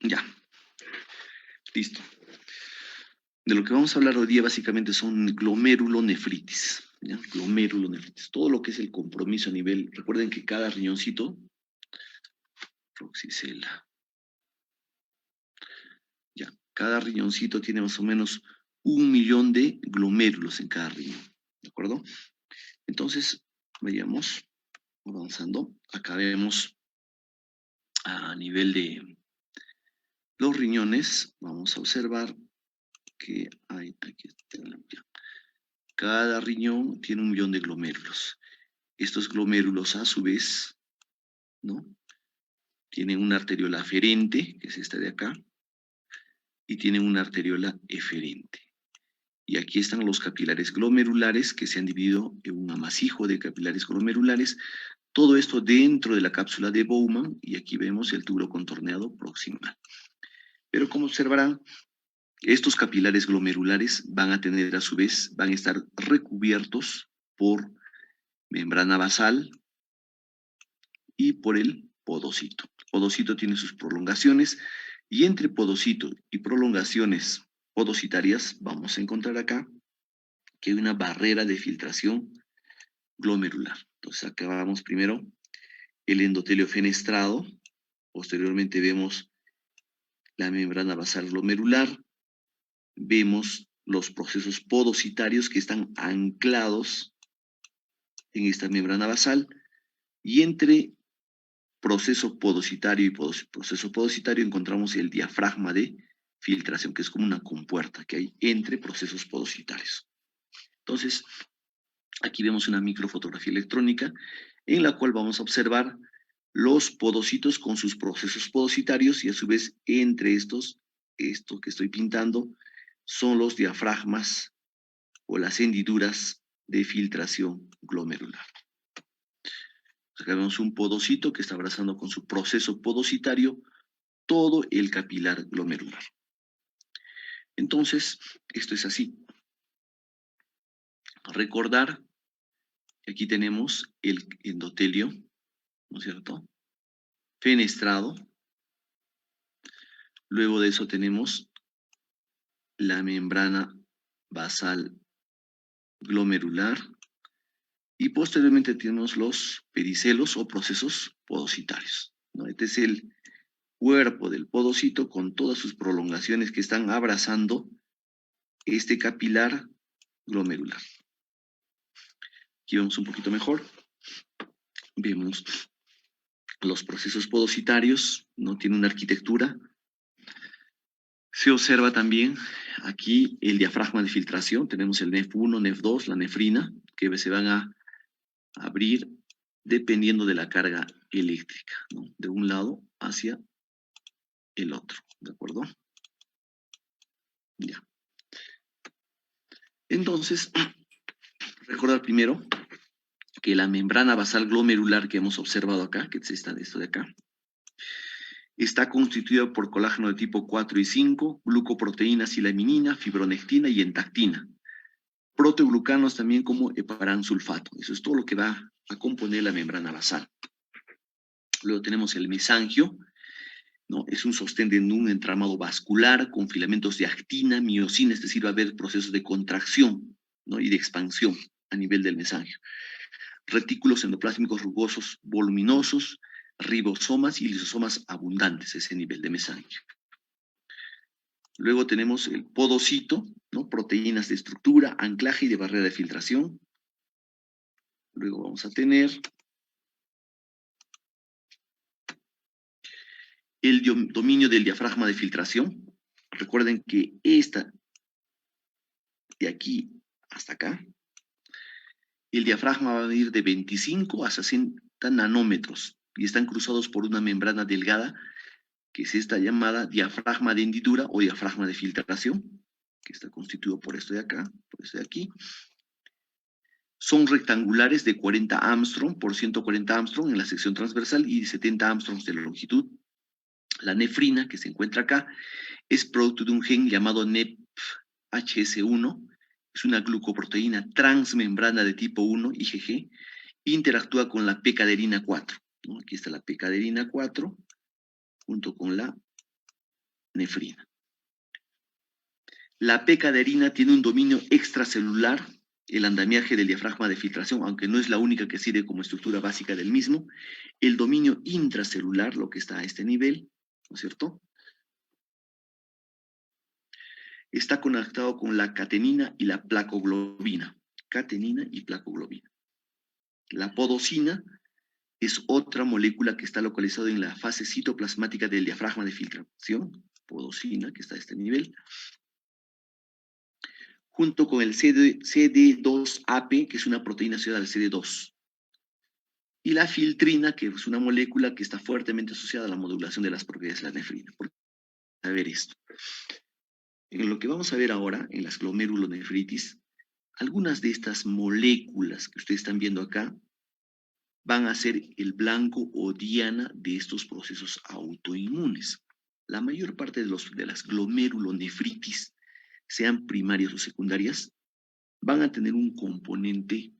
Ya, listo. De lo que vamos a hablar hoy día básicamente son glomerulonefritis. ¿Ya? Glomerulonefritis. Todo lo que es el compromiso a nivel. Recuerden que cada riñoncito, Roxicela, ya, cada riñoncito tiene más o menos 1 millón de glomérulos en cada riñón. ¿De acuerdo? Entonces, vayamos avanzando. Acá vemos a nivel de los riñones, vamos a observar que hay, aquí está, ya. Cada riñón tiene 1 millón de glomérulos. Estos glomérulos, a su vez, ¿no? Tienen una arteriola aferente, que es esta de acá, y tienen una arteriola eferente. Y aquí están los capilares glomerulares, que se han dividido en un amasijo de capilares glomerulares. Todo esto dentro de la cápsula de Bowman, y aquí vemos el tubo contorneado proximal. Pero como observarán, estos capilares glomerulares van a tener a su vez, van a estar recubiertos por membrana basal y por el podocito. El podocito tiene sus prolongaciones y entre podocito y prolongaciones podocitarias vamos a encontrar acá que hay una barrera de filtración glomerular. Entonces acá vamos primero el endotelio fenestrado, posteriormente vemos la membrana basal glomerular, vemos los procesos podocitarios que están anclados en esta membrana basal y entre proceso podocitario y proceso podocitario encontramos el diafragma de filtración, que es como una compuerta que hay entre procesos podocitarios. Entonces, aquí vemos una microfotografía electrónica en la cual vamos a observar los podocitos con sus procesos podocitarios y a su vez entre estos, esto que estoy pintando, son los diafragmas o las hendiduras de filtración glomerular. Acá vemos un podocito que está abrazando con su proceso podocitario todo el capilar glomerular. Entonces, esto es así. Recordar que aquí tenemos el endotelio, ¿no es cierto? Fenestrado. Luego de eso tenemos la membrana basal glomerular y posteriormente tenemos los pedicelos o procesos podocitarios, ¿no? Este es el cuerpo del podocito con todas sus prolongaciones que están abrazando este capilar glomerular. Aquí vemos un poquito mejor. Vemos los procesos podocitarios, ¿no? Tiene una arquitectura. Se observa también aquí el diafragma de filtración. Tenemos el NEF1, NEF2, la nefrina, que se van a abrir dependiendo de la carga eléctrica, ¿no? De un lado hacia el otro, ¿de acuerdo? Ya. Entonces, recordar primero que la membrana basal glomerular que hemos observado acá, que es esto de acá, está constituida por colágeno de tipo 4 y 5, glucoproteína silaminina, fibronectina y entactina. Proteoglucanos también como heparansulfato. Eso es todo lo que va a componer la membrana basal. Luego tenemos el mesangio, ¿no? Es un sostén de un entramado vascular con filamentos de actina, miocina, es decir, va a haber procesos de contracción, ¿no? Y de expansión a nivel del mesangio. Retículos endoplásmicos rugosos voluminosos, ribosomas y lisosomas abundantes, ese nivel de mesangio. Luego tenemos el podocito, ¿no? Proteínas de estructura, anclaje y de barrera de filtración. Luego vamos a tener el dominio del diafragma de filtración. Recuerden que esta de aquí hasta acá, el diafragma va a ir de 25 a 60 nanómetros y están cruzados por una membrana delgada que es esta llamada diafragma de hendidura o diafragma de filtración, que está constituido por esto de acá, por esto de aquí. Son rectangulares de 40 Armstrong por 140 Armstrong en la sección transversal y 70 Armstrongs de la longitud. La nefrina, que se encuentra acá, es producto de un gen llamado NEPHS1, es una glucoproteína transmembrana de tipo 1, IgG, interactúa con la P-caderina 4. ¿No? Aquí está la P-caderina 4, junto con la nefrina. La P-caderina tiene un dominio extracelular, el andamiaje del diafragma de filtración, aunque no es la única que sirve como estructura básica del mismo. El dominio intracelular, lo que está a este nivel, ¿no es cierto?, está conectado con la catenina y la placoglobina. Catenina y placoglobina. La podosina es otra molécula que está localizada en la fase citoplasmática del diafragma de filtración, podosina, que está a este nivel, junto con el CD2AP, que es una proteína asociada al CD2. Y la filtrina, que es una molécula que está fuertemente asociada a la modulación de las propiedades de la nefrina. A ver esto. En lo que vamos a ver ahora, en las glomerulonefritis, algunas de estas moléculas que ustedes están viendo acá van a ser el blanco o diana de estos procesos autoinmunes. La mayor parte de las glomerulonefritis, sean primarias o secundarias, van a tener un componente,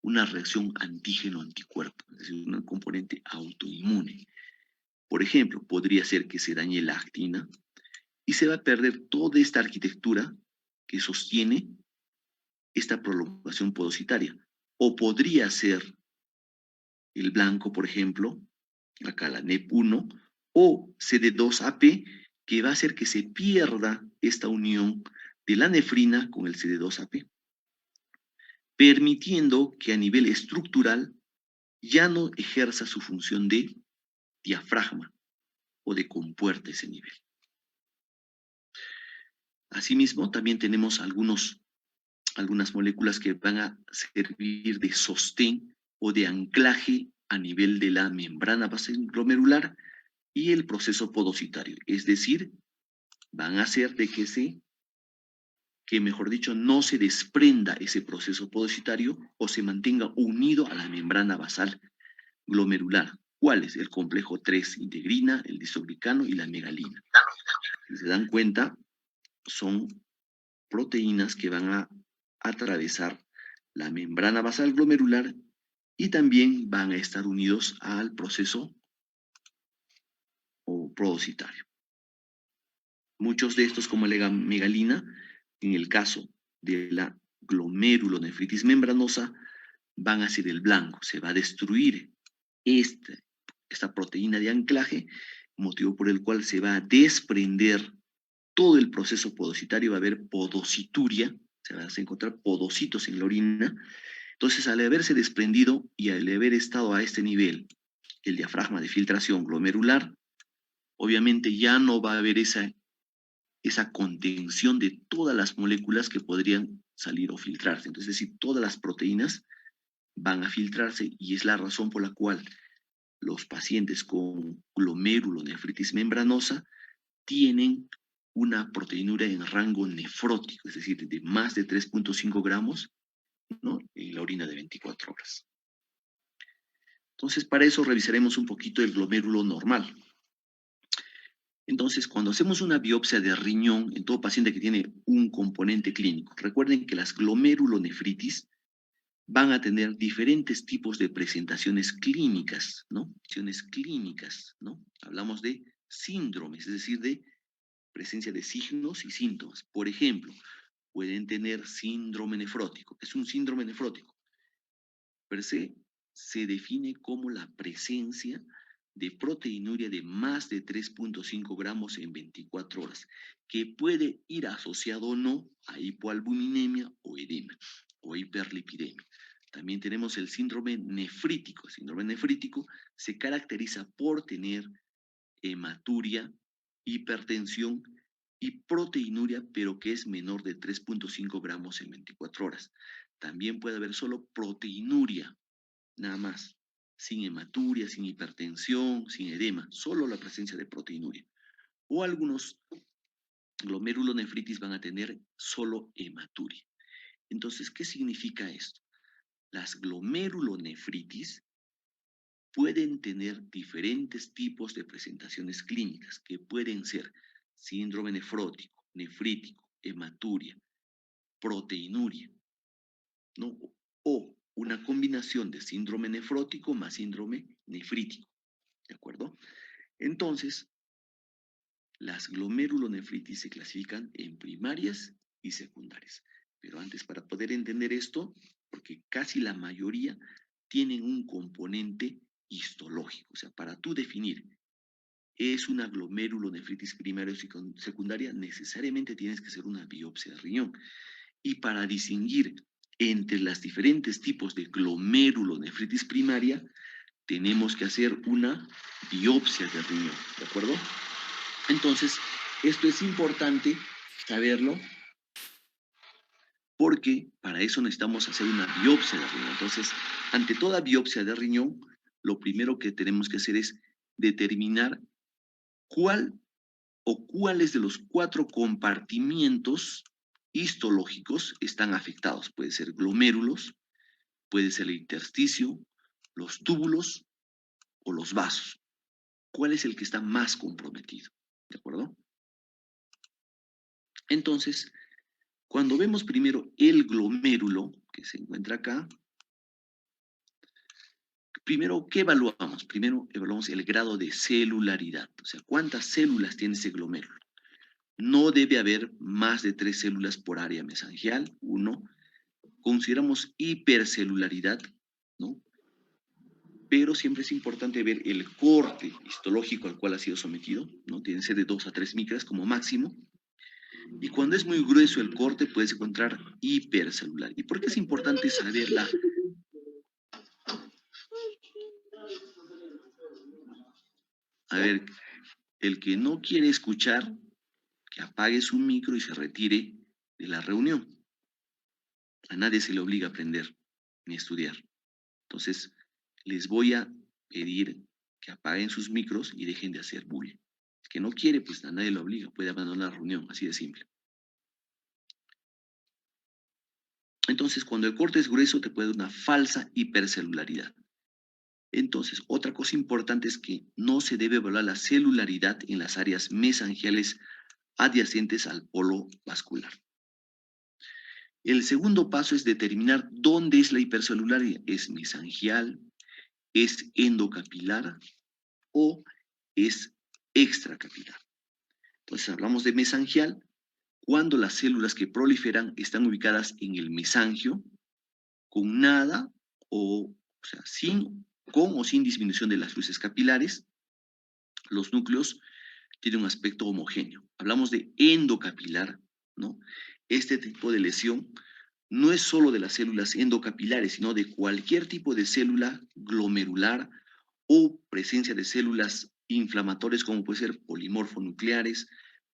una reacción antígeno-anticuerpo, es decir, un componente autoinmune. Por ejemplo, podría ser que se dañe la actina y se va a perder toda esta arquitectura que sostiene esta prolongación podocitaria. O podría ser el blanco, por ejemplo, acá la NEP1, o CD2AP, que va a hacer que se pierda esta unión de la nefrina con el CD2AP, permitiendo que a nivel estructural ya no ejerza su función de diafragma o de compuerta ese nivel. Asimismo, también tenemos algunas moléculas que van a servir de sostén o de anclaje a nivel de la membrana basal glomerular y el proceso podocitario. Es decir, van a hacer de que mejor dicho, no se desprenda ese proceso podocitario o se mantenga unido a la membrana basal glomerular. ¿Cuál es? El complejo 3 integrina, el disoglicano y la megalina. Si se dan cuenta, son proteínas que van a atravesar la membrana basal glomerular y también van a estar unidos al proceso podocitario. Muchos de estos, como la megalina, en el caso de la glomerulonefritis membranosa, van a ser el blanco. Se va a destruir esta proteína de anclaje, motivo por el cual se va a desprender todo el proceso podocitario, va a haber podocituria, se van a encontrar podocitos en la orina. Entonces, al haberse desprendido y al haber estado a este nivel, el diafragma de filtración glomerular, obviamente ya no va a haber esa contención de todas las moléculas que podrían salir o filtrarse. Entonces, es decir, todas las proteínas van a filtrarse y es la razón por la cual los pacientes con glomerulonefritis membranosa tienen una proteinura en rango nefrótico, es decir, de más de 3.5 gramos, ¿no?, en la orina de 24 horas. Entonces, para eso revisaremos un poquito el glomérulo normal. Entonces, cuando hacemos una biopsia de riñón en todo paciente que tiene un componente clínico, recuerden que las glomerulonefritis van a tener diferentes tipos de presentaciones clínicas, ¿no? Clínicas, ¿no? Hablamos de síndromes, es decir, de presencia de signos y síntomas. Por ejemplo, pueden tener síndrome nefrótico. Es un síndrome nefrótico. Per se define como la presencia de proteinuria de más de 3.5 gramos en 24 horas, que puede ir asociado o no a hipoalbuminemia o edema o hiperlipidemia. También tenemos el síndrome nefrítico. El síndrome nefrítico se caracteriza por tener hematuria, hipertensión y proteinuria, pero que es menor de 3.5 gramos en 24 horas. También puede haber solo proteinuria, nada más, sin hematuria, sin hipertensión, sin edema, solo la presencia de proteinuria. O algunos glomerulonefritis van a tener solo hematuria. Entonces, ¿qué significa esto? Las glomerulonefritis pueden tener diferentes tipos de presentaciones clínicas, que pueden ser síndrome nefrótico, nefrítico, hematuria, proteinuria, ¿no? O una combinación de síndrome nefrótico más síndrome nefrítico, ¿de acuerdo? Entonces, Las glomerulonefritis se clasifican en primarias y secundarias. Pero antes, para poder entender esto, porque casi la mayoría tienen un componente histológico. O sea, para tú definir, ¿es una glomerulonefritis primaria o secundaria? Necesariamente tienes que hacer una biopsia de riñón. Y para distinguir entre los diferentes tipos de glomerulonefritis primaria, tenemos que hacer una biopsia de riñón, ¿de acuerdo? Entonces, esto es importante saberlo porque para eso necesitamos hacer una biopsia de riñón. Entonces, ante toda biopsia de riñón, lo primero que tenemos que hacer es determinar cuál o cuáles de los 4 compartimientos histológicos están afectados. Puede ser glomérulos, puede ser el intersticio, los túbulos o los vasos. ¿Cuál es el que está más comprometido? ¿De acuerdo? Entonces, cuando vemos primero el glomérulo, que se encuentra acá, primero, ¿qué evaluamos? Primero evaluamos el grado de celularidad, o sea, ¿cuántas células tiene ese glomérulo? No debe haber más de 3 células por área mesangial, 1. Consideramos hipercelularidad, ¿no? Pero siempre es importante ver el corte histológico al cual ha sido sometido, ¿no? Tiene que ser de 2 a 3 micras como máximo. Y cuando es muy grueso el corte, puedes encontrar hipercelular. ¿Y por qué es importante saberla? A ver, el que no quiere escuchar, que apague su micro y se retire de la reunión. A nadie se le obliga a aprender ni a estudiar. Entonces, les voy a pedir que apaguen sus micros y dejen de hacer bulla. El que no quiere, pues a nadie lo obliga, puede abandonar la reunión, así de simple. Entonces, cuando el corte es grueso, te puede dar una falsa hipercelularidad. Entonces, otra cosa importante es que no se debe evaluar la celularidad en las áreas mesangiales adyacentes al polo vascular. El segundo paso es determinar dónde es la hipercelularidad. ¿Es mesangial? ¿Es endocapilar? ¿O es extracapilar? Entonces hablamos de mesangial cuando las células que proliferan están ubicadas en el mesangio con nada o sea, con o sin disminución de las luces capilares. Los núcleos tienen un aspecto homogéneo. Hablamos de endocapilar, ¿no? Este tipo de lesión no es solo de las células endocapilares, sino de cualquier tipo de célula glomerular o presencia de células inflamatorias como puede ser polimorfonucleares,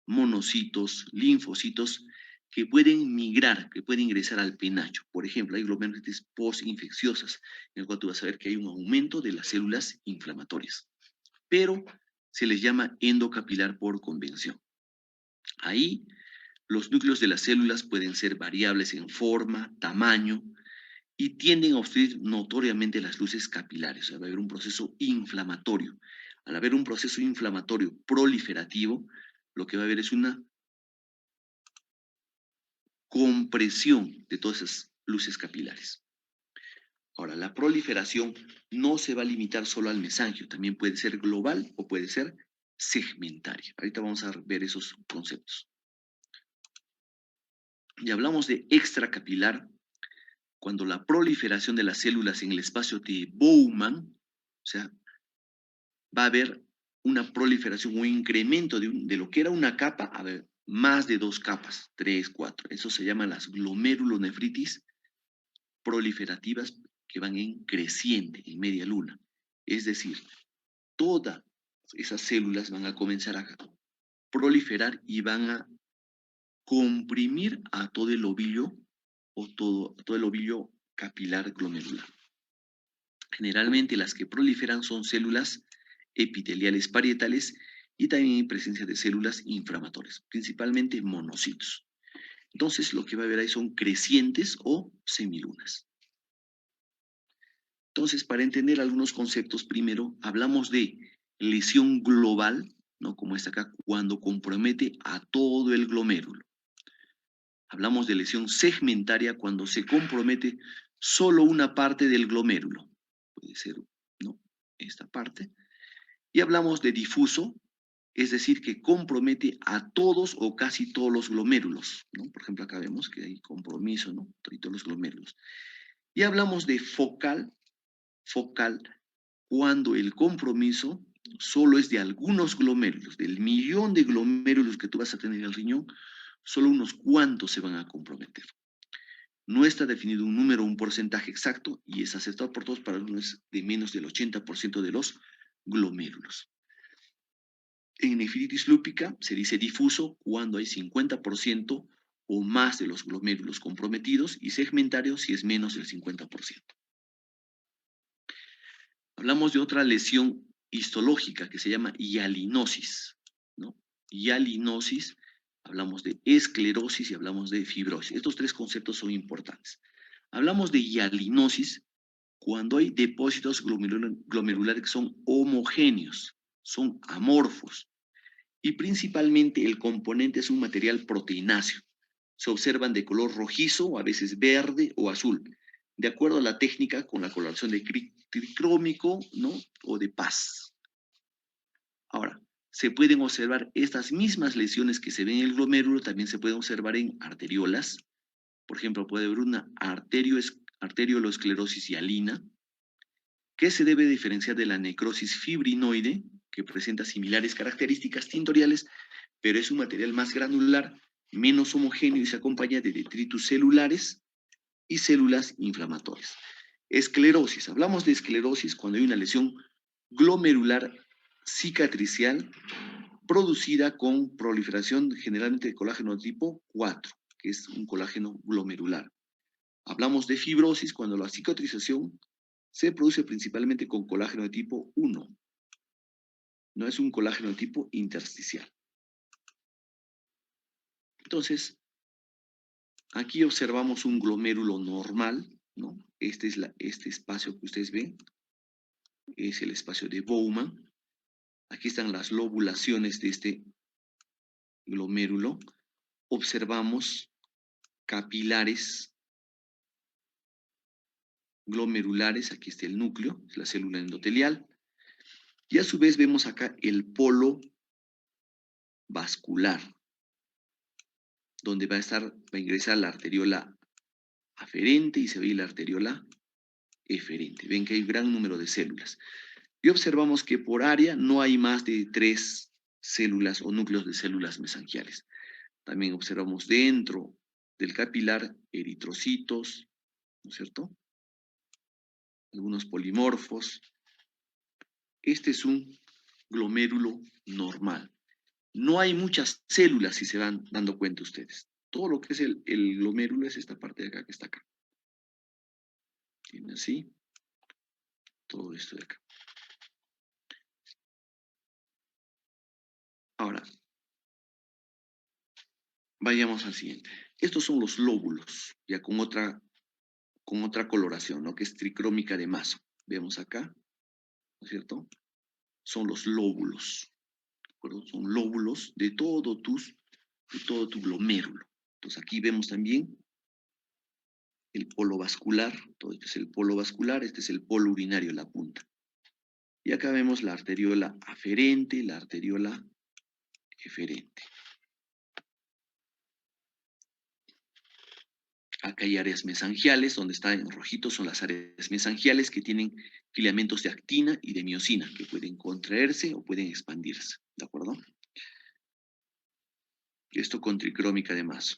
monocitos, linfocitos, que pueden migrar, que pueden ingresar al penacho. Por ejemplo, hay glomerulitis postinfecciosas, en el cual tú vas a ver que hay un aumento de las células inflamatorias. Pero se les llama endocapilar por convención. Ahí los núcleos de las células pueden ser variables en forma, tamaño, y tienden a obstruir notoriamente las luces capilares. O sea, va a haber un proceso inflamatorio. Al haber un proceso inflamatorio proliferativo, lo que va a haber es una compresión de todas esas luces capilares. Ahora, la proliferación no se va a limitar solo al mesangio, también puede ser global o puede ser segmentaria. Ahorita vamos a ver esos conceptos. Y hablamos de extracapilar, cuando la proliferación de las células en el espacio de Bowman, o sea, va a haber una proliferación, un incremento de lo que era una capa, a ver, más de 2 capas, 3, 4. Eso se llama las glomerulonefritis proliferativas que van en creciente, en media luna. Es decir, todas esas células van a comenzar a proliferar y van a comprimir a todo el ovillo o todo el ovillo capilar glomerular. Generalmente las que proliferan son células epiteliales parietales y también hay presencia de células inflamatorias, principalmente monocitos. Entonces lo que va a haber ahí son crecientes o semilunas. Entonces, para entender algunos conceptos, primero hablamos de lesión global, ¿no? Como esta acá, cuando compromete a todo el glomérulo. Hablamos de lesión segmentaria cuando se compromete solo una parte del glomérulo. Puede ser, ¿no? Esta parte. Y hablamos de difuso, es decir, que compromete a todos o casi todos los glomérulos, ¿no? Por ejemplo, acá vemos que hay compromiso, ¿no? De todos los glomérulos. Y hablamos de focal, cuando el compromiso solo es de algunos glomérulos, del millón de glomérulos que tú vas a tener en el riñón, solo unos cuantos se van a comprometer. No está definido un número, un porcentaje exacto, y es aceptado por todos para algunos de menos del 80% de los glomérulos. En nefritis lúpica se dice difuso cuando hay 50% o más de los glomérulos comprometidos y segmentario si es menos del 50%. Hablamos de otra lesión histológica que se llama hialinosis, ¿no? Hialinosis, hablamos de esclerosis y hablamos de fibrosis. Estos tres conceptos son importantes. Hablamos de hialinosis cuando hay depósitos glomerulares que son homogéneos, son amorfos, y principalmente el componente es un material proteináceo. Se observan de color rojizo, a veces verde o azul, de acuerdo a la técnica con la coloración de tricrómico, ¿no? O de Paz. Ahora, se pueden observar estas mismas lesiones que se ven en el glomérulo, también se pueden observar en arteriolas. Por ejemplo, puede haber una arteriolosclerosis hialina, que se debe diferenciar de la necrosis fibrinoide, que presenta similares características tintoriales, pero es un material más granular, menos homogéneo y se acompaña de detritus celulares y células inflamatorias. Esclerosis. Hablamos de esclerosis cuando hay una lesión glomerular cicatricial producida con proliferación generalmente de colágeno tipo 4, que es un colágeno glomerular. Hablamos de fibrosis cuando la cicatrización se produce principalmente con colágeno de tipo 1. No es un colágeno de tipo intersticial. Entonces, aquí observamos un glomérulo normal, ¿no? Este espacio que ustedes ven es el espacio de Bowman. Aquí están las lobulaciones de este glomérulo. Observamos capilares glomerulares, aquí está el núcleo, es la célula endotelial. Y a su vez vemos acá el polo vascular, donde va a ingresar la arteriola aferente y se ve la arteriola eferente. Ven que hay un gran número de células. Y observamos que por área no hay más de 3 células o núcleos de células mesangiales. También observamos dentro del capilar eritrocitos, ¿no es cierto? Algunos polimorfos. Este es un glomérulo normal. No hay muchas células, si se van dando cuenta ustedes. Todo lo que es el glomérulo es esta parte de acá que está acá. Tiene así, todo esto de acá. Ahora, vayamos al siguiente. Estos son los lóbulos, ya con otra coloración, ¿no? Que es tricrómica de Maso. Vemos acá, ¿no es cierto? Son los lóbulos, ¿de acuerdo? Son lóbulos de todo tu glomérulo. Entonces aquí vemos también el polo vascular, todo esto es el polo vascular, este es el polo urinario, la punta. Y acá vemos la arteriola aferente, la arteriola eferente. Acá hay áreas mesangiales, donde está en rojito son las áreas mesangiales que tienen filamentos de actina y de miosina, que pueden contraerse o pueden expandirse, ¿de acuerdo? Esto con tricrómica de Maso.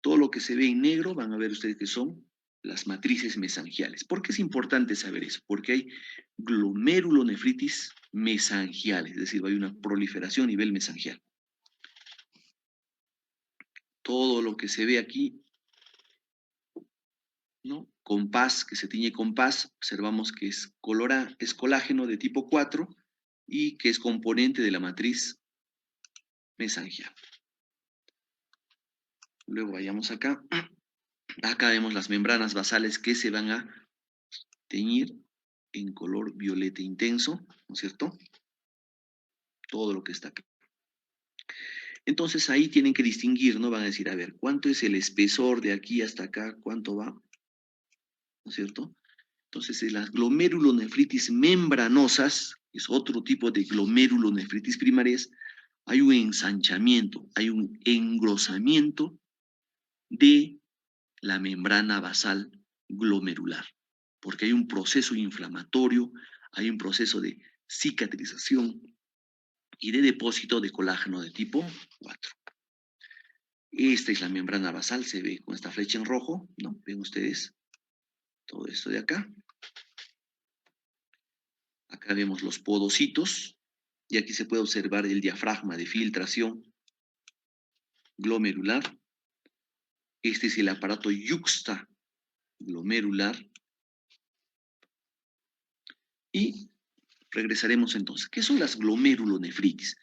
Todo lo que se ve en negro van a ver ustedes que son las matrices mesangiales. ¿Por qué es importante saber eso? Porque hay glomerulonefritis mesangial, es decir, hay una proliferación a nivel mesangial. Todo lo que se ve aquí, ¿no? Compás, que se tiñe con paz, observamos que es colágeno de tipo 4 y que es componente de la matriz mesangial. Luego vayamos acá. Acá vemos las membranas basales que se van a teñir en color violeta intenso, ¿no es cierto? Todo lo que está acá. Entonces ahí tienen que distinguir, ¿no? Van a decir, a ver, ¿cuánto es el espesor de aquí hasta acá? ¿Cuánto va? ¿No es cierto? Entonces, las glomerulonefritis membranosas es otro tipo de glomerulonefritis primarias, hay un ensanchamiento, hay un engrosamiento de la membrana basal glomerular, porque hay un proceso inflamatorio, hay un proceso de cicatrización y de depósito de colágeno de tipo 4. Esta es la membrana basal, se ve con esta flecha en rojo, ¿no? Ven ustedes todo esto de acá. Acá vemos los podocitos y aquí se puede observar el diafragma de filtración glomerular. Este es el aparato yuxtaglomerular. Y regresaremos entonces. ¿Qué son las glomerulonefritis?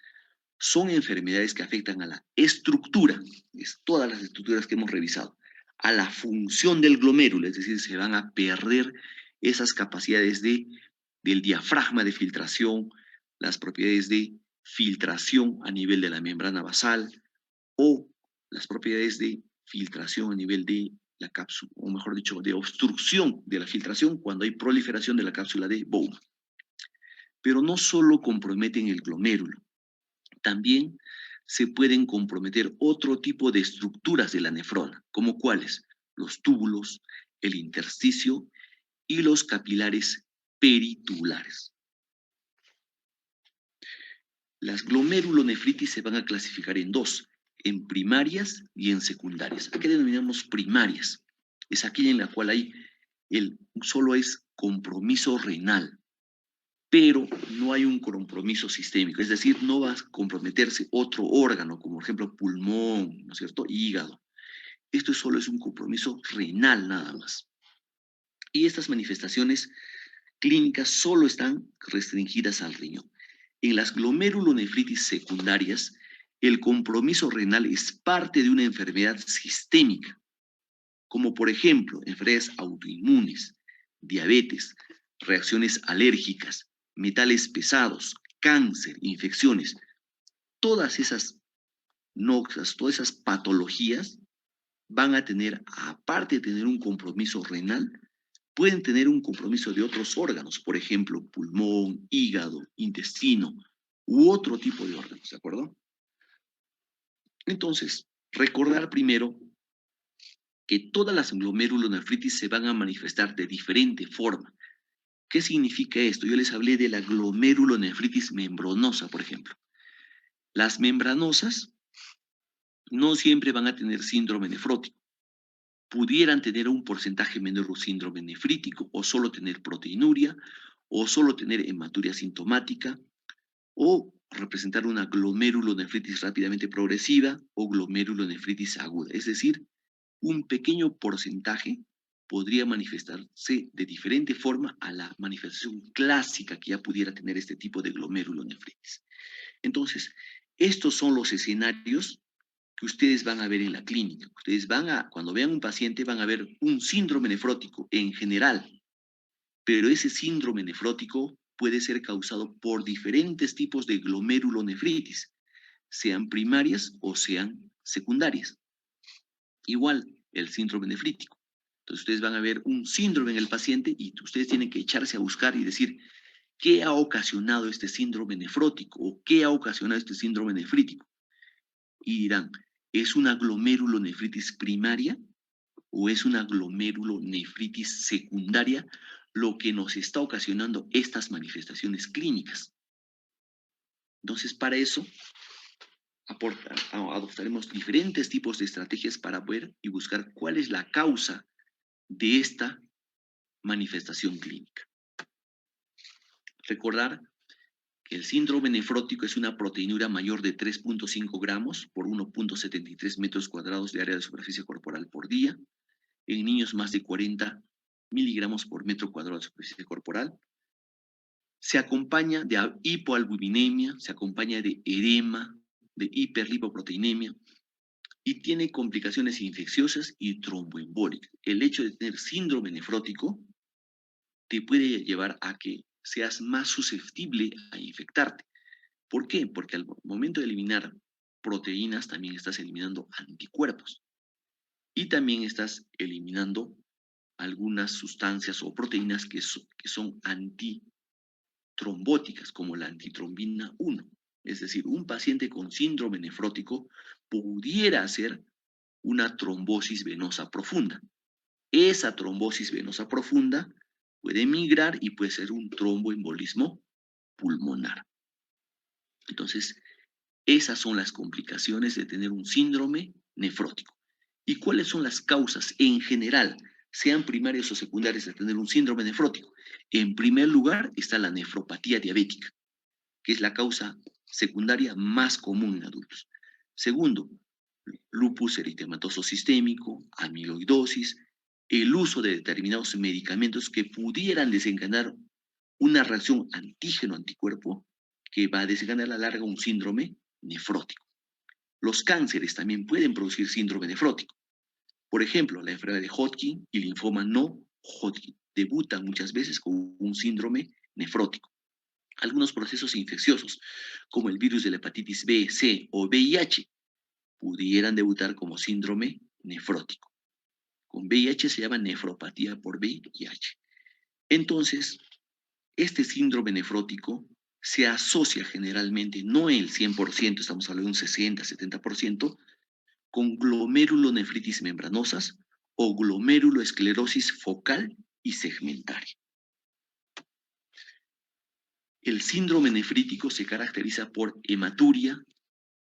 Son enfermedades que afectan a la estructura, es todas las estructuras que hemos revisado, a la función del glomérulo, es decir, se van a perder esas capacidades del diafragma de filtración, las propiedades de filtración a nivel de la membrana basal o las propiedades de filtración a nivel de la cápsula, o mejor dicho, de obstrucción de la filtración cuando hay proliferación de la cápsula de Bowman. Pero no solo comprometen el glomérulo, también se pueden comprometer otro tipo de estructuras de la nefrona, como cuáles, los túbulos, el intersticio y los capilares peritubulares. Las glomerulonefritis se van a clasificar en dos, en primarias y en secundarias. ¿A qué denominamos primarias? Es aquella en la cual solo es compromiso renal, pero no hay un compromiso sistémico, es decir, no va a comprometerse otro órgano, como por ejemplo pulmón, ¿no es cierto?, hígado. Esto solo es un compromiso renal nada más. Y estas manifestaciones clínicas solo están restringidas al riñón. En las glomerulonefritis secundarias, el compromiso renal es parte de una enfermedad sistémica, como por ejemplo enfermedades autoinmunes, diabetes, reacciones alérgicas, metales pesados, cáncer, infecciones. Todas esas noxias, todas esas patologías van a tener, aparte de tener un compromiso renal, pueden tener un compromiso de otros órganos, por ejemplo, pulmón, hígado, intestino u otro tipo de órganos, ¿de acuerdo? Entonces, recordar primero que todas las glomerulonefritis se van a manifestar de diferente forma. ¿Qué significa esto? Yo les hablé de la glomerulonefritis membranosa, por ejemplo. Las membranosas no siempre van a tener síndrome nefrótico. Pudieran tener un porcentaje menor de síndrome nefrítico, o solo tener proteinuria, o solo tener hematuria sintomática, o representar una glomerulonefritis rápidamente progresiva o glomerulonefritis aguda. Es decir, un pequeño porcentaje podría manifestarse de diferente forma a la manifestación clásica que ya pudiera tener este tipo de glomerulonefritis. Entonces, estos son los escenarios que ustedes van a ver en la clínica. Ustedes cuando vean un paciente, van a ver un síndrome nefrótico en general, pero ese síndrome nefrótico puede ser causado por diferentes tipos de glomerulonefritis, sean primarias o sean secundarias. Igual, el síndrome nefrítico. Entonces, ustedes van a ver un síndrome en el paciente y ustedes tienen que echarse a buscar y decir, ¿qué ha ocasionado este síndrome nefrótico o qué ha ocasionado este síndrome nefrítico? Y dirán, ¿es una glomerulonefritis primaria o es una glomerulonefritis secundaria lo que nos está ocasionando estas manifestaciones clínicas? Entonces, para eso adoptaremos diferentes tipos de estrategias para ver y buscar cuál es la causa de esta manifestación clínica. Recordar que el síndrome nefrótico es una proteinura mayor de 3.5 gramos por 1.73 metros cuadrados de área de superficie corporal por día. En niños más de 40 miligramos por metro cuadrado de superficie corporal. Se acompaña de hipoalbuminemia, se acompaña de edema, de hiperlipoproteinemia y tiene complicaciones infecciosas y tromboembólicas. El hecho de tener síndrome nefrótico te puede llevar a que seas más susceptible a infectarte. ¿Por qué? Porque al momento de eliminar proteínas también estás eliminando anticuerpos y también estás eliminando algunas sustancias o proteínas que son trombóticas, como la antitrombina 1. Es decir, un paciente con síndrome nefrótico pudiera hacer una trombosis venosa profunda. Esa trombosis venosa profunda puede migrar y puede ser un tromboembolismo pulmonar. Entonces, esas son las complicaciones de tener un síndrome nefrótico. ¿Y cuáles son las causas en general, sean primarias o secundarias, de tener un síndrome nefrótico? En primer lugar está la nefropatía diabética, que es la causa secundaria más común en adultos. Segundo, lupus eritematoso sistémico, amiloidosis, el uso de determinados medicamentos que pudieran desencadenar una reacción antígeno-anticuerpo que va a desencadenar a la larga un síndrome nefrótico. Los cánceres también pueden producir síndrome nefrótico. Por ejemplo, la enfermedad de Hodgkin y linfoma no Hodgkin debutan muchas veces con un síndrome nefrótico. Algunos procesos infecciosos, como el virus de la hepatitis B, C o VIH, pudieran debutar como síndrome nefrótico. Con VIH se llama nefropatía por VIH. Entonces, este síndrome nefrótico se asocia generalmente, no el 100%, estamos hablando de un 60-70%, con glomerulonefritis membranosas o glomeruloesclerosis focal y segmentaria. El síndrome nefrítico se caracteriza por hematuria,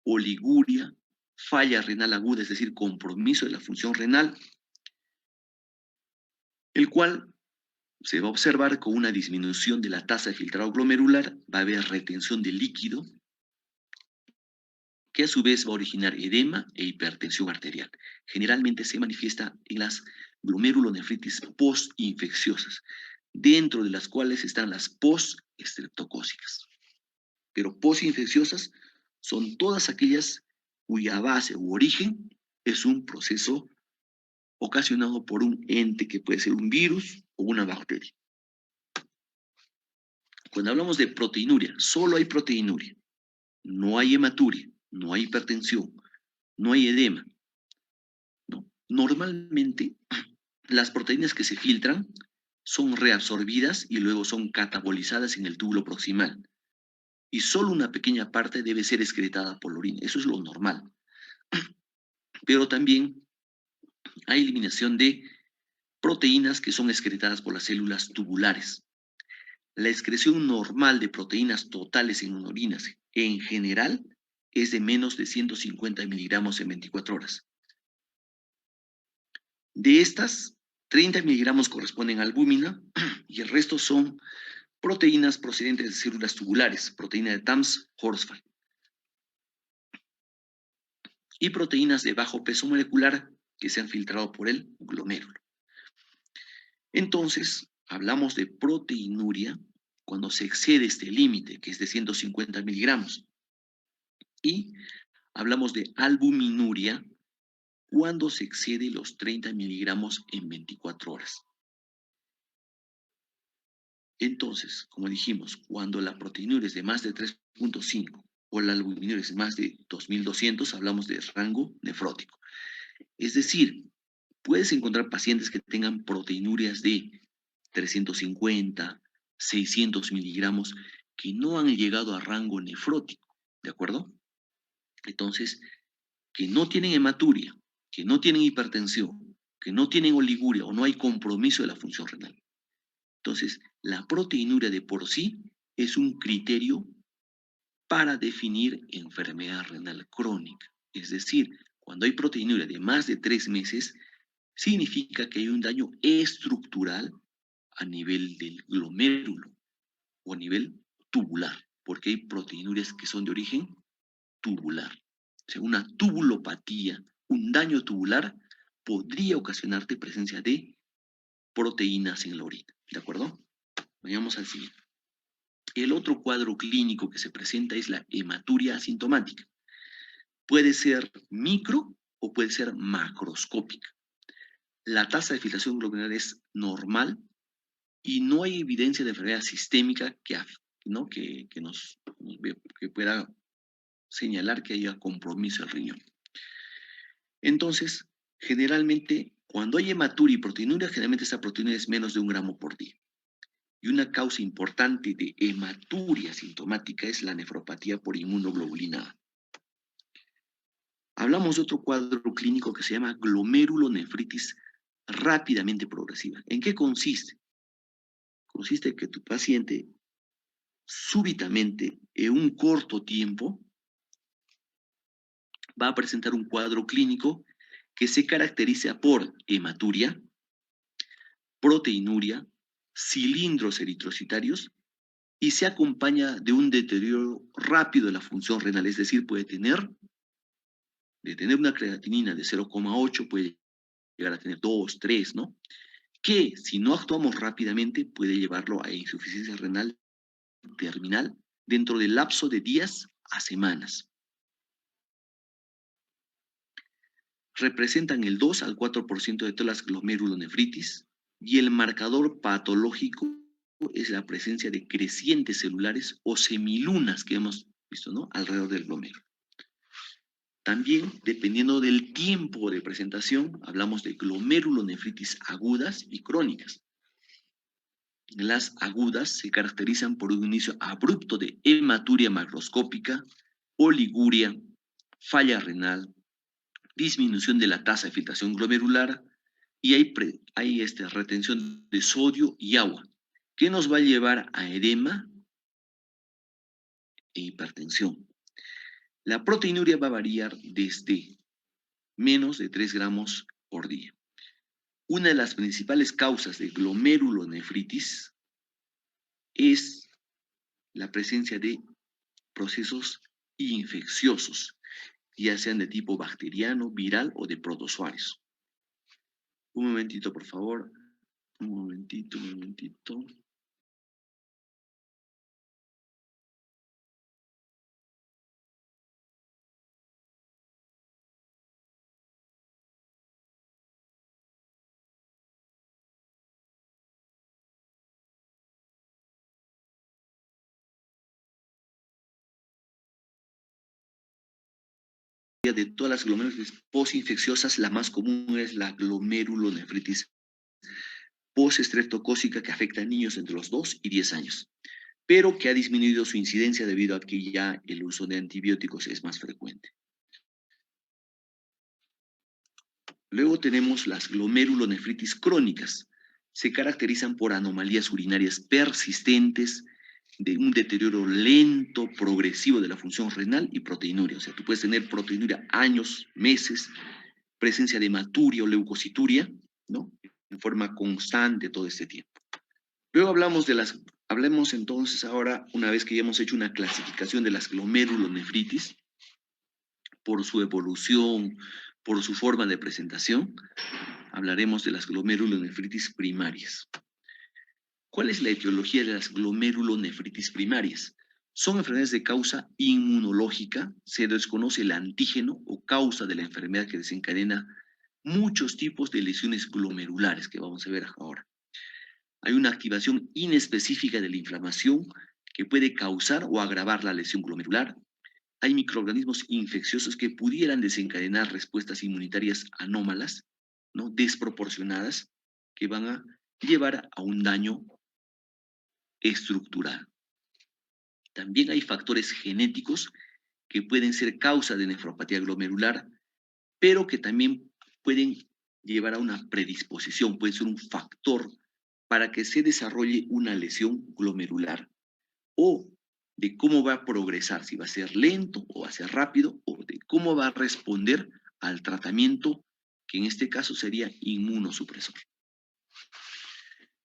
oliguria, falla renal aguda, es decir, compromiso de la función renal, el cual se va a observar con una disminución de la tasa de filtrado glomerular, va a haber retención de líquido, que a su vez va a originar edema e hipertensión arterial. Generalmente se manifiesta en las glomerulonefritis postinfecciosas, dentro de las cuales están las postestreptocócicas. Pero postinfecciosas son todas aquellas cuya base u origen es un proceso ocasionado por un ente que puede ser un virus o una bacteria. Cuando hablamos de proteinuria, solo hay proteinuria, no hay hematuria, no hay hipertensión, no hay edema. ¿No? Normalmente, las proteínas que se filtran son reabsorbidas y luego son catabolizadas en el túbulo proximal. Y solo una pequeña parte debe ser excretada por la orina. Eso es lo normal. Pero también hay eliminación de proteínas que son excretadas por las células tubulares. La excreción normal de proteínas totales en orinas, en general, es de menos de 150 miligramos en 24 horas. De estas, 30 miligramos corresponden a albúmina y el resto son proteínas procedentes de células tubulares, proteína de Tams-Horsfall, y proteínas de bajo peso molecular que se han filtrado por el glomérulo. Entonces, hablamos de proteinuria cuando se excede este límite, que es de 150 miligramos. Y hablamos de albuminuria cuando se excede los 30 miligramos en 24 horas. Entonces, como dijimos, cuando la proteinuria es de más de 3.5 o la albuminuria es de más de 2.200, hablamos de rango nefrótico. Es decir, puedes encontrar pacientes que tengan proteinurias de 350, 600 miligramos que no han llegado a rango nefrótico, ¿de acuerdo? Entonces, que no tienen hematuria, que no tienen hipertensión, que no tienen oliguria o no hay compromiso de la función renal. Entonces, la proteinuria de por sí es un criterio para definir enfermedad renal crónica. Es decir, cuando hay proteinuria de más de 3 meses, significa que hay un daño estructural a nivel del glomérulo o a nivel tubular, porque hay proteinurias que son de origen tubular. O sea, una tubulopatía, un daño tubular, podría ocasionarte presencia de proteínas en la orina. ¿De acuerdo? Vayamos al siguiente. El otro cuadro clínico que se presenta es la hematuria asintomática. Puede ser micro o puede ser macroscópica. La tasa de filtración glomerular es normal y no hay evidencia de enfermedad sistémica que pueda señalar que haya compromiso del riñón. Entonces, generalmente, cuando hay hematuria y proteinuria, generalmente esta proteinuria es menos de 1 gramo por día. Y una causa importante de hematuria sintomática es la nefropatía por inmunoglobulina A. Hablamos de otro cuadro clínico que se llama glomerulonefritis rápidamente progresiva. ¿En qué consiste? Consiste en que tu paciente súbitamente, en un corto tiempo, va a presentar un cuadro clínico que se caracteriza por hematuria, proteinuria, cilindros eritrocitarios y se acompaña de un deterioro rápido de la función renal, es decir, de tener una creatinina de 0,8, puede llegar a tener 2, 3, ¿no? Que si no actuamos rápidamente puede llevarlo a insuficiencia renal terminal dentro del lapso de días a semanas. Representan el 2 al 4% de todas las glomerulonefritis y el marcador patológico es la presencia de crecientes celulares o semilunas que hemos visto, ¿no?, alrededor del glomérulo. También, dependiendo del tiempo de presentación, hablamos de glomerulonefritis agudas y crónicas. Las agudas se caracterizan por un inicio abrupto de hematuria macroscópica, oliguria, falla renal, disminución de la tasa de filtración glomerular y hay retención de sodio y agua, que nos va a llevar a edema e hipertensión. La proteinuria va a variar desde menos de 3 gramos por día. Una de las principales causas de glomerulonefritis es la presencia de procesos infecciosos, ya sean de tipo bacteriano, viral o de protozoarios. Un momentito, por favor. Un momentito, un momentito. De todas las glomerulonefritis postinfecciosas, la más común es la glomerulonefritis postestreptocócica, que afecta a niños entre los 2 y 10 años, pero que ha disminuido su incidencia debido a que ya el uso de antibióticos es más frecuente. Luego tenemos las glomerulonefritis crónicas. Se caracterizan por anomalías urinarias persistentes, de un deterioro lento, progresivo de la función renal y proteinuria. O sea, tú puedes tener proteinuria años, meses, presencia de hematuria o leucocituria, ¿no?, en forma constante todo este tiempo. Luego hablemos entonces ahora, una vez que ya hemos hecho una clasificación de las glomerulonefritis, por su evolución, por su forma de presentación, hablaremos de las glomerulonefritis primarias. ¿Cuál es la etiología de las glomerulonefritis primarias? Son enfermedades de causa inmunológica, se desconoce el antígeno o causa de la enfermedad que desencadena muchos tipos de lesiones glomerulares que vamos a ver ahora. Hay una activación inespecífica de la inflamación que puede causar o agravar la lesión glomerular. Hay microorganismos infecciosos que pudieran desencadenar respuestas inmunitarias anómalas, ¿no?, desproporcionadas, que van a llevar a un daño estructural. También hay factores genéticos que pueden ser causa de nefropatía glomerular, pero que también pueden llevar a una predisposición, puede ser un factor para que se desarrolle una lesión glomerular, o de cómo va a progresar, si va a ser lento o va a ser rápido, o de cómo va a responder al tratamiento, que en este caso sería inmunosupresor.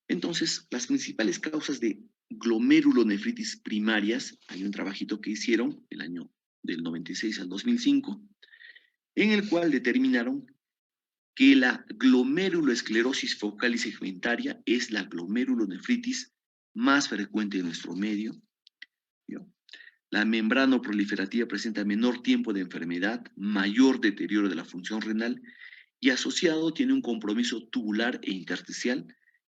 Entonces, las principales causas de glomerulonefritis primarias, hay un trabajito que hicieron el año del 96 al 2005, en el cual determinaron que la glomeruloesclerosis focal y segmentaria es la glomerulonefritis más frecuente en nuestro medio, ¿no? La membrana proliferativa presenta menor tiempo de enfermedad, mayor deterioro de la función renal y asociado tiene un compromiso tubular e intersticial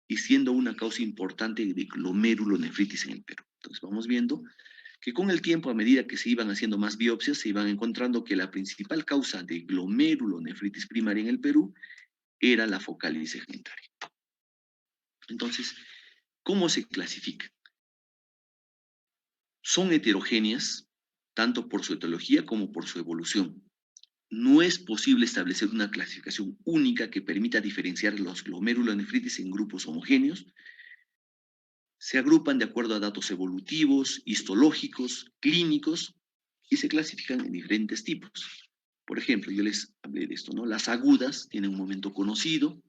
y siendo una causa importante de glomerulonefritis en el Perú. Entonces vamos viendo que con el tiempo, a medida que se iban haciendo más biopsias, se iban encontrando que la principal causa de glomerulonefritis primaria en el Perú era la focal y segmentaria. Entonces, ¿Cómo se clasifica? Son heterogéneas, tanto por su etiología como por su evolución. No es posible establecer una clasificación única que permita diferenciar los glomerulonefritis en grupos homogéneos. Se agrupan de acuerdo a datos evolutivos, histológicos, clínicos y se clasifican en diferentes tipos. Por ejemplo, yo les hablé de esto, ¿no? Las agudas tienen un momento conocido,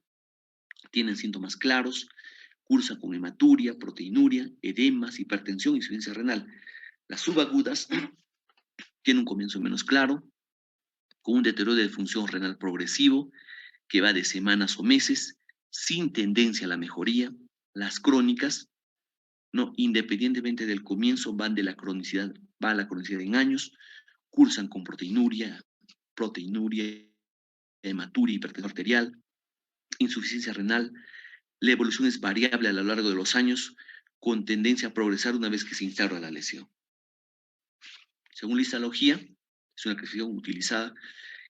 tienen síntomas claros, cursan con hematuria, proteinuria, edemas, hipertensión, insuficiencia renal. Las subagudas tienen un comienzo menos claro, con un deterioro de función renal progresivo que va de semanas o meses, sin tendencia a la mejoría. Las crónicas, no, independientemente del comienzo, van de la cronicidad, va a la cronicidad en años, cursan con proteinuria, hematuria, hipertensión arterial, insuficiencia renal. La evolución es variable a lo largo de los años, con tendencia a progresar una vez que se instaura la lesión. Según la histología, es una clasificación utilizada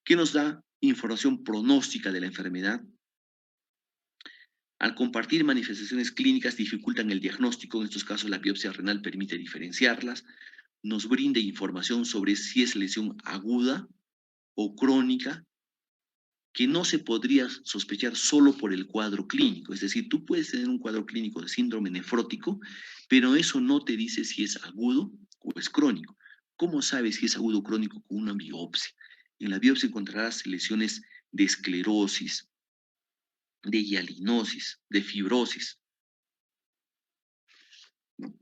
que nos da información pronóstica de la enfermedad. Al compartir manifestaciones clínicas dificultan el diagnóstico, en estos casos la biopsia renal permite diferenciarlas, nos brinda información sobre si es lesión aguda o crónica, que no se podría sospechar solo por el cuadro clínico. Es decir, tú puedes tener un cuadro clínico de síndrome nefrótico, pero eso no te dice si es agudo o es crónico. ¿Cómo sabes si es agudo o crónico con una biopsia? En la biopsia encontrarás lesiones de esclerosis, de hialinosis, de fibrosis, ¿no?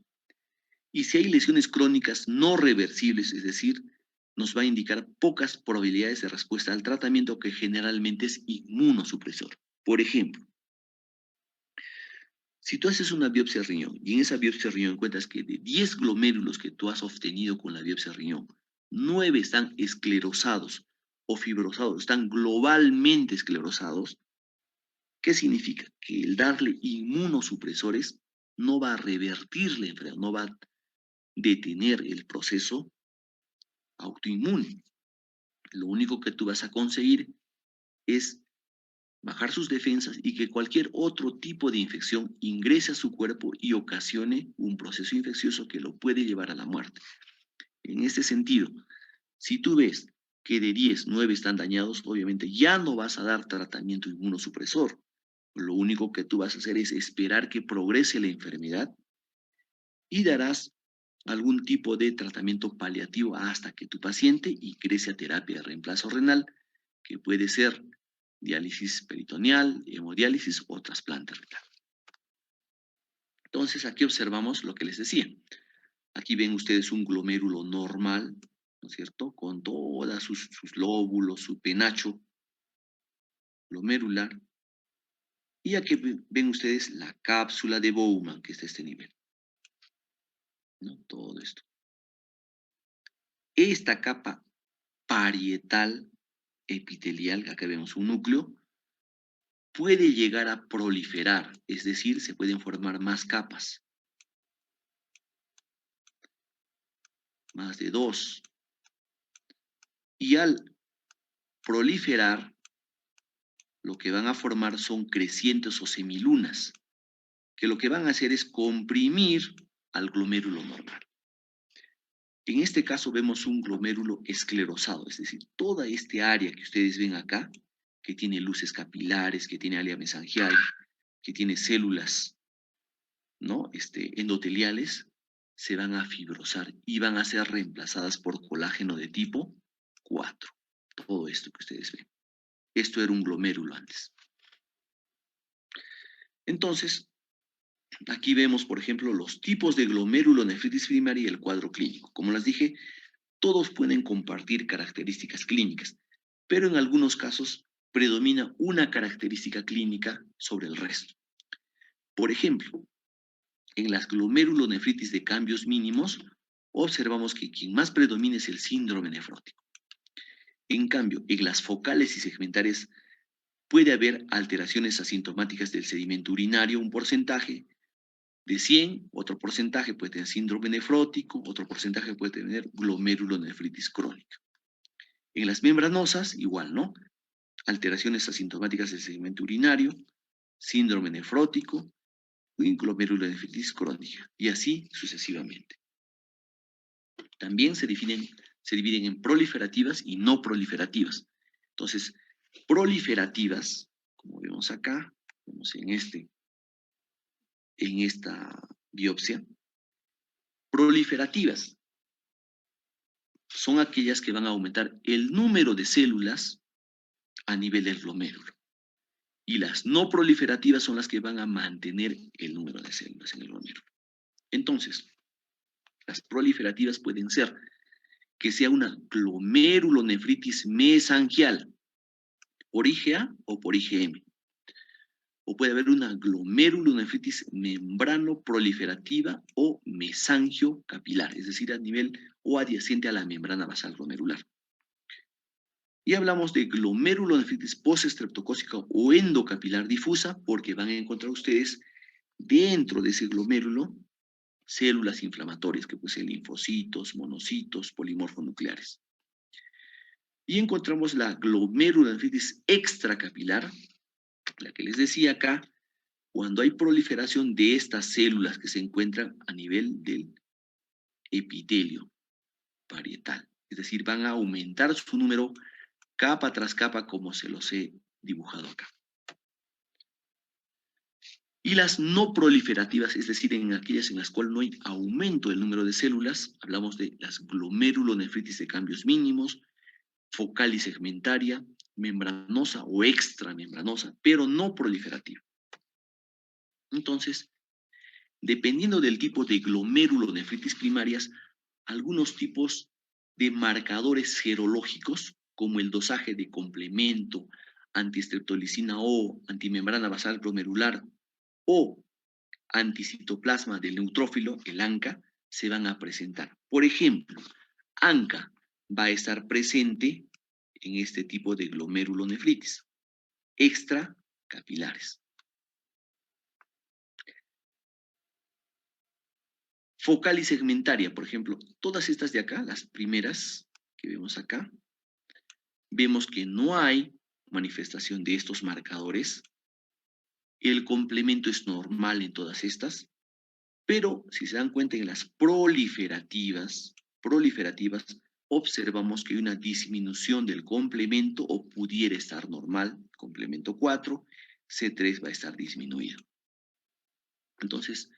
Y si hay lesiones crónicas no reversibles, es decir, nos va a indicar pocas probabilidades de respuesta al tratamiento que generalmente es inmunosupresor. Por ejemplo, si tú haces una biopsia de riñón y en esa biopsia de riñón encuentras que de 10 glomérulos que tú has obtenido con la biopsia de riñón, 9 están esclerosados o fibrosados, están globalmente esclerosados, ¿qué significa? Que el darle inmunosupresores no va a revertir la enfermedad, no va a detener el proceso autoinmune. Lo único que tú vas a conseguir es bajar sus defensas y que cualquier otro tipo de infección ingrese a su cuerpo y ocasione un proceso infeccioso que lo puede llevar a la muerte. En este sentido, si tú ves que de 10, 9 están dañados, obviamente ya no vas a dar tratamiento inmunosupresor. Lo único que tú vas a hacer es esperar que progrese la enfermedad y darás algún tipo de tratamiento paliativo hasta que tu paciente ingrese a terapia de reemplazo renal, que puede ser diálisis peritoneal, hemodiálisis o trasplante renal. Entonces, aquí observamos lo que les decía. Aquí ven ustedes un glomérulo normal, ¿no es cierto? Con todos sus lóbulos, su penacho glomerular. Y aquí ven ustedes la cápsula de Bowman, que está a este nivel, ¿no? Todo esto. Esta capa parietal epitelial, acá vemos un núcleo, puede llegar a proliferar, es decir, se pueden formar más capas, más de 2. Y al proliferar, lo que van a formar son crecientes o semilunas, que lo que van a hacer es comprimir al glomérulo normal. En este caso vemos un glomérulo esclerosado, es decir, toda este área que ustedes ven acá, que tiene luces capilares, que tiene área mesangial, que tiene células, ¿no? Endoteliales, se van a fibrosar y van a ser reemplazadas por colágeno de tipo 4. Todo esto que ustedes ven. Esto era un glomérulo antes. Entonces, aquí vemos, por ejemplo, los tipos de glomerulonefritis primaria y el cuadro clínico. Como les dije, todos pueden compartir características clínicas, pero en algunos casos predomina una característica clínica sobre el resto. Por ejemplo, en las glomerulonefritis de cambios mínimos, observamos que quien más predomina es el síndrome nefrótico. En cambio, en las focales y segmentarias puede haber alteraciones asintomáticas del sedimento urinario, un porcentaje de 100, otro porcentaje puede tener síndrome nefrótico, otro porcentaje puede tener glomerulonefritis crónica. En las membranosas, igual, ¿no? Alteraciones asintomáticas del segmento urinario, síndrome nefrótico, glomerulonefritis crónica, y así sucesivamente. También se dividen en proliferativas y no proliferativas. Entonces, proliferativas, como vemos acá, vemos en esta biopsia, proliferativas son aquellas que van a aumentar el número de células a nivel del glomérulo. Y las no proliferativas son las que van a mantener el número de células en el glomérulo. Entonces, las proliferativas pueden ser que sea una glomerulonefritis mesangial, por IgA o por IgM. O puede haber una glomerulonefritis membrano-proliferativa o mesangio-capilar, es decir, a nivel o adyacente a la membrana basal glomerular. Y hablamos de glomerulonefritis postestreptocócica o endocapilar difusa, porque van a encontrar ustedes dentro de ese glomérulo células inflamatorias, que pueden ser linfocitos, monocitos, polimorfonucleares. Y encontramos la glomerulonefritis extracapilar, la que les decía acá, cuando hay proliferación de estas células que se encuentran a nivel del epitelio parietal. Es decir, van a aumentar su número capa tras capa, como se los he dibujado acá. Y las no proliferativas, es decir, en aquellas en las cuales no hay aumento del número de células, hablamos de las glomerulonefritis de cambios mínimos, focal y segmentaria, membranosa o extramembranosa, pero no proliferativa. Entonces, dependiendo del tipo de glomerulonefritis primarias, algunos tipos de marcadores serológicos, como el dosaje de complemento, antiestreptolicina O, antimembrana basal glomerular o anticitoplasma del neutrófilo, el ANCA, se van a presentar. Por ejemplo, ANCA va a estar presente en este tipo de glomerulonefritis extracapilares. Focal y segmentaria, por ejemplo, todas estas de acá, las primeras que vemos acá, vemos que no hay manifestación de estos marcadores. El complemento es normal en todas estas, pero si se dan cuenta en las proliferativas, observamos que hay una disminución del complemento o pudiera estar normal, complemento 4, C3 va a estar disminuido. Entonces,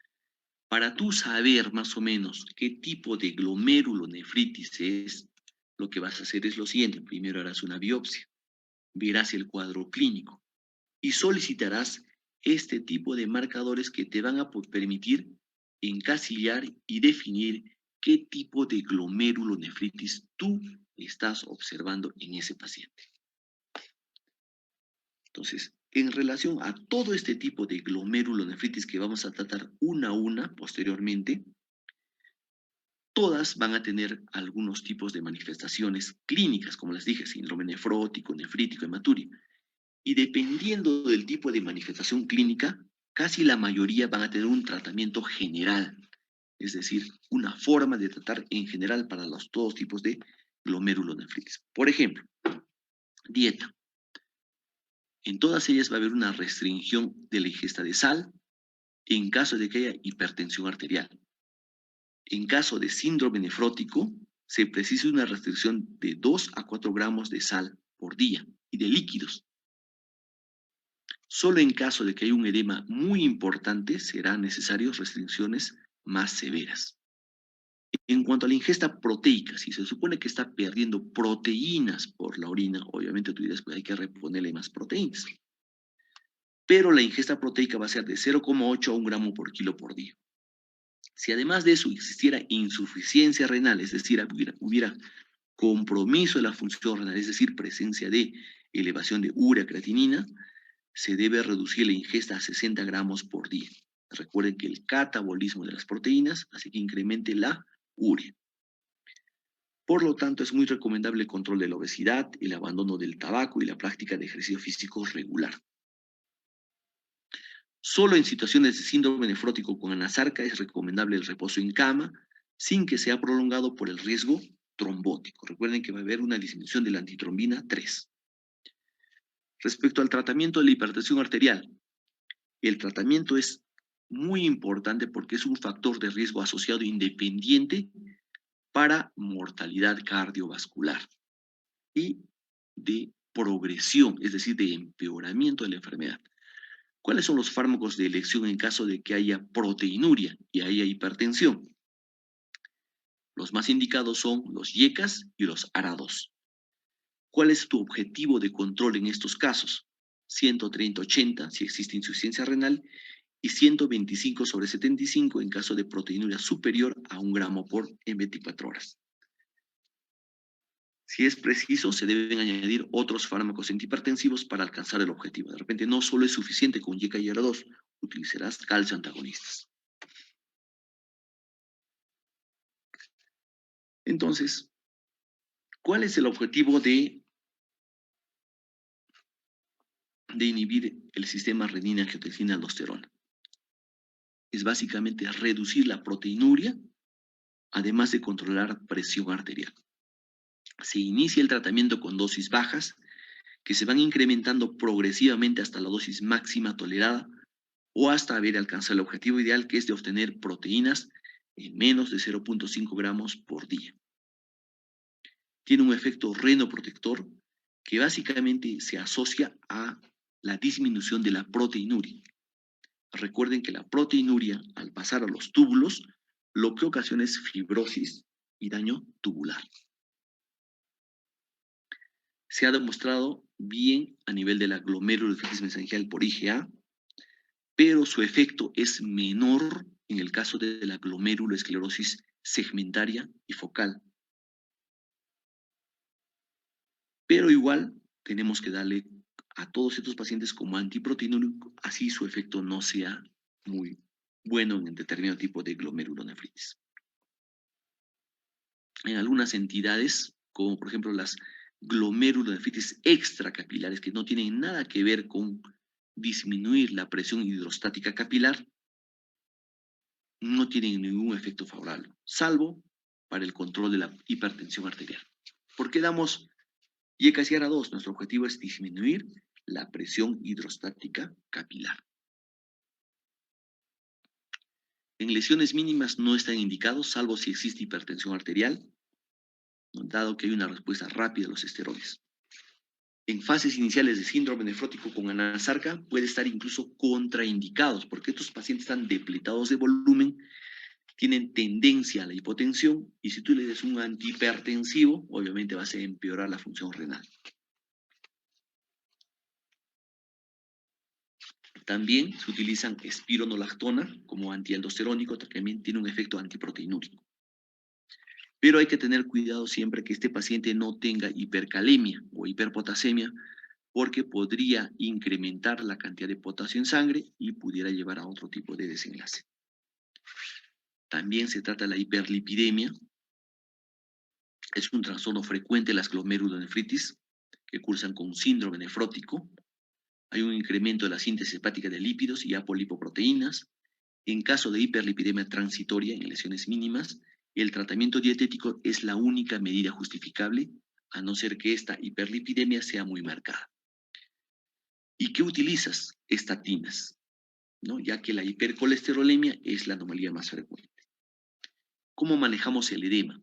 para tú saber más o menos qué tipo de glomerulonefritis es, lo que vas a hacer es lo siguiente. Primero harás una biopsia, verás el cuadro clínico y solicitarás este tipo de marcadores que te van a permitir encasillar y definir qué tipo de glomerulonefritis tú estás observando en ese paciente. Entonces, en relación a todo este tipo de glomerulonefritis que vamos a tratar una a una posteriormente, todas van a tener algunos tipos de manifestaciones clínicas, como les dije, síndrome nefrótico, nefrítico, hematuria. Y dependiendo del tipo de manifestación clínica, casi la mayoría van a tener un tratamiento general, es decir, una forma de tratar en general para los todos tipos de glomerulonefritis. Por ejemplo, dieta. En todas ellas va a haber una restricción de la ingesta de sal en caso de que haya hipertensión arterial. En caso de síndrome nefrótico, se precisa una restricción de 2 a 4 gramos de sal por día y de líquidos. Solo en caso de que haya un edema muy importante serán necesarias restricciones más severas. En cuanto a la ingesta proteica, si se supone que está perdiendo proteínas por la orina, obviamente tú dirás, pues hay que reponerle más proteínas. Pero la ingesta proteica va a ser de 0,8 a 1 gramo por kilo por día. Si además de eso existiera insuficiencia renal, es decir, hubiera compromiso de la función renal, es decir, presencia de elevación de urea creatinina, se debe reducir la ingesta a 60 gramos por día. Recuerden que el catabolismo de las proteínas hace que incremente la urea. Por lo tanto, es muy recomendable el control de la obesidad, el abandono del tabaco y la práctica de ejercicio físico regular. Solo en situaciones de síndrome nefrótico con anasarca es recomendable el reposo en cama, sin que sea prolongado por el riesgo trombótico. Recuerden que va a haber una disminución de la antitrombina 3. Respecto al tratamiento de la hipertensión arterial, el tratamiento es muy importante porque es un factor de riesgo asociado independiente para mortalidad cardiovascular y de progresión, es decir, de empeoramiento de la enfermedad. ¿Cuáles son los fármacos de elección en caso de que haya proteinuria y haya hipertensión? Los más indicados son los YECAS y los ARA2. ¿Cuál es tu objetivo de control en estos casos? 130-80 si existe insuficiencia renal y 125/75 en caso de proteinuria superior a 1 gramo en 24 horas. Si es preciso, se deben añadir otros fármacos antihipertensivos para alcanzar el objetivo. De repente no solo es suficiente con YECA y ARA2, utilizarás calcio antagonistas. Entonces, ¿cuál es el objetivo de inhibir el sistema renina-angiotensina-aldosterona? Es básicamente reducir la proteinuria, además de controlar presión arterial. Se inicia el tratamiento con dosis bajas, que se van incrementando progresivamente hasta la dosis máxima tolerada o hasta haber alcanzado el objetivo ideal, que es de obtener proteínas en menos de 0.5 gramos por día. Tiene un efecto renoprotector que básicamente se asocia a la disminución de la proteinuria. Recuerden que la proteinuria, al pasar a los túbulos, lo que ocasiona es fibrosis y daño tubular. Se ha demostrado bien a nivel de la glomerulonefritis mesangial por IgA, pero su efecto es menor en el caso de la glomerulosclerosis segmentaria y focal. Pero igual tenemos que darle a todos estos pacientes como antiproteinúrico, así su efecto no sea muy bueno en determinado tipo de glomerulonefritis. En algunas entidades, como por ejemplo las glomerulonefritis extracapilares, que no tienen nada que ver con disminuir la presión hidrostática capilar, no tienen ningún efecto favorable, salvo para el control de la hipertensión arterial. ¿Por qué damos YECAS y ARA2? Nuestro objetivo es disminuir la presión hidrostática capilar. En lesiones mínimas no están indicados, salvo si existe hipertensión arterial, dado que hay una respuesta rápida a los esteroides. En fases iniciales de síndrome nefrótico con anasarca puede estar incluso contraindicados, porque estos pacientes están depletados de volumen, tienen tendencia a la hipotensión, y si tú le des un antihipertensivo, obviamente vas a empeorar la función renal. También se utilizan espironolactona como antialdosterónico, que también tiene un efecto antiproteinúrico. Pero hay que tener cuidado siempre que este paciente no tenga hipercalemia o hiperpotasemia, porque podría incrementar la cantidad de potasio en sangre y pudiera llevar a otro tipo de desenlace. También se trata de la hiperlipidemia. Es un trastorno frecuente de las glomerulonefritis que cursan con síndrome nefrótico. Hay un incremento de la síntesis hepática de lípidos y apolipoproteínas. En caso de hiperlipidemia transitoria en lesiones mínimas, el tratamiento dietético es la única medida justificable, a no ser que esta hiperlipidemia sea muy marcada. ¿Y qué utilizas? Estatinas, ¿no? Ya que la hipercolesterolemia es la anomalía más frecuente. ¿Cómo manejamos el edema?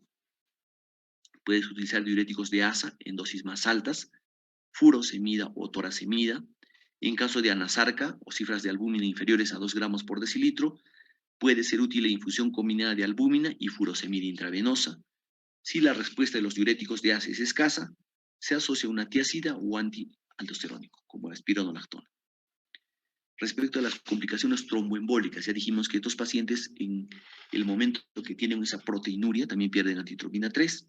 Puedes utilizar diuréticos de asa en dosis más altas, furosemida o torasemida. En caso de anasarca o cifras de albúmina inferiores a 2 gramos por decilitro, puede ser útil la infusión combinada de albúmina y furosemida intravenosa. Si la respuesta de los diuréticos de asa es escasa, se asocia una tiazida o antialdosterónico, como la espironolactona. Respecto a las complicaciones tromboembólicas, ya dijimos que estos pacientes en el momento que tienen esa proteinuria también pierden antitrombina 3.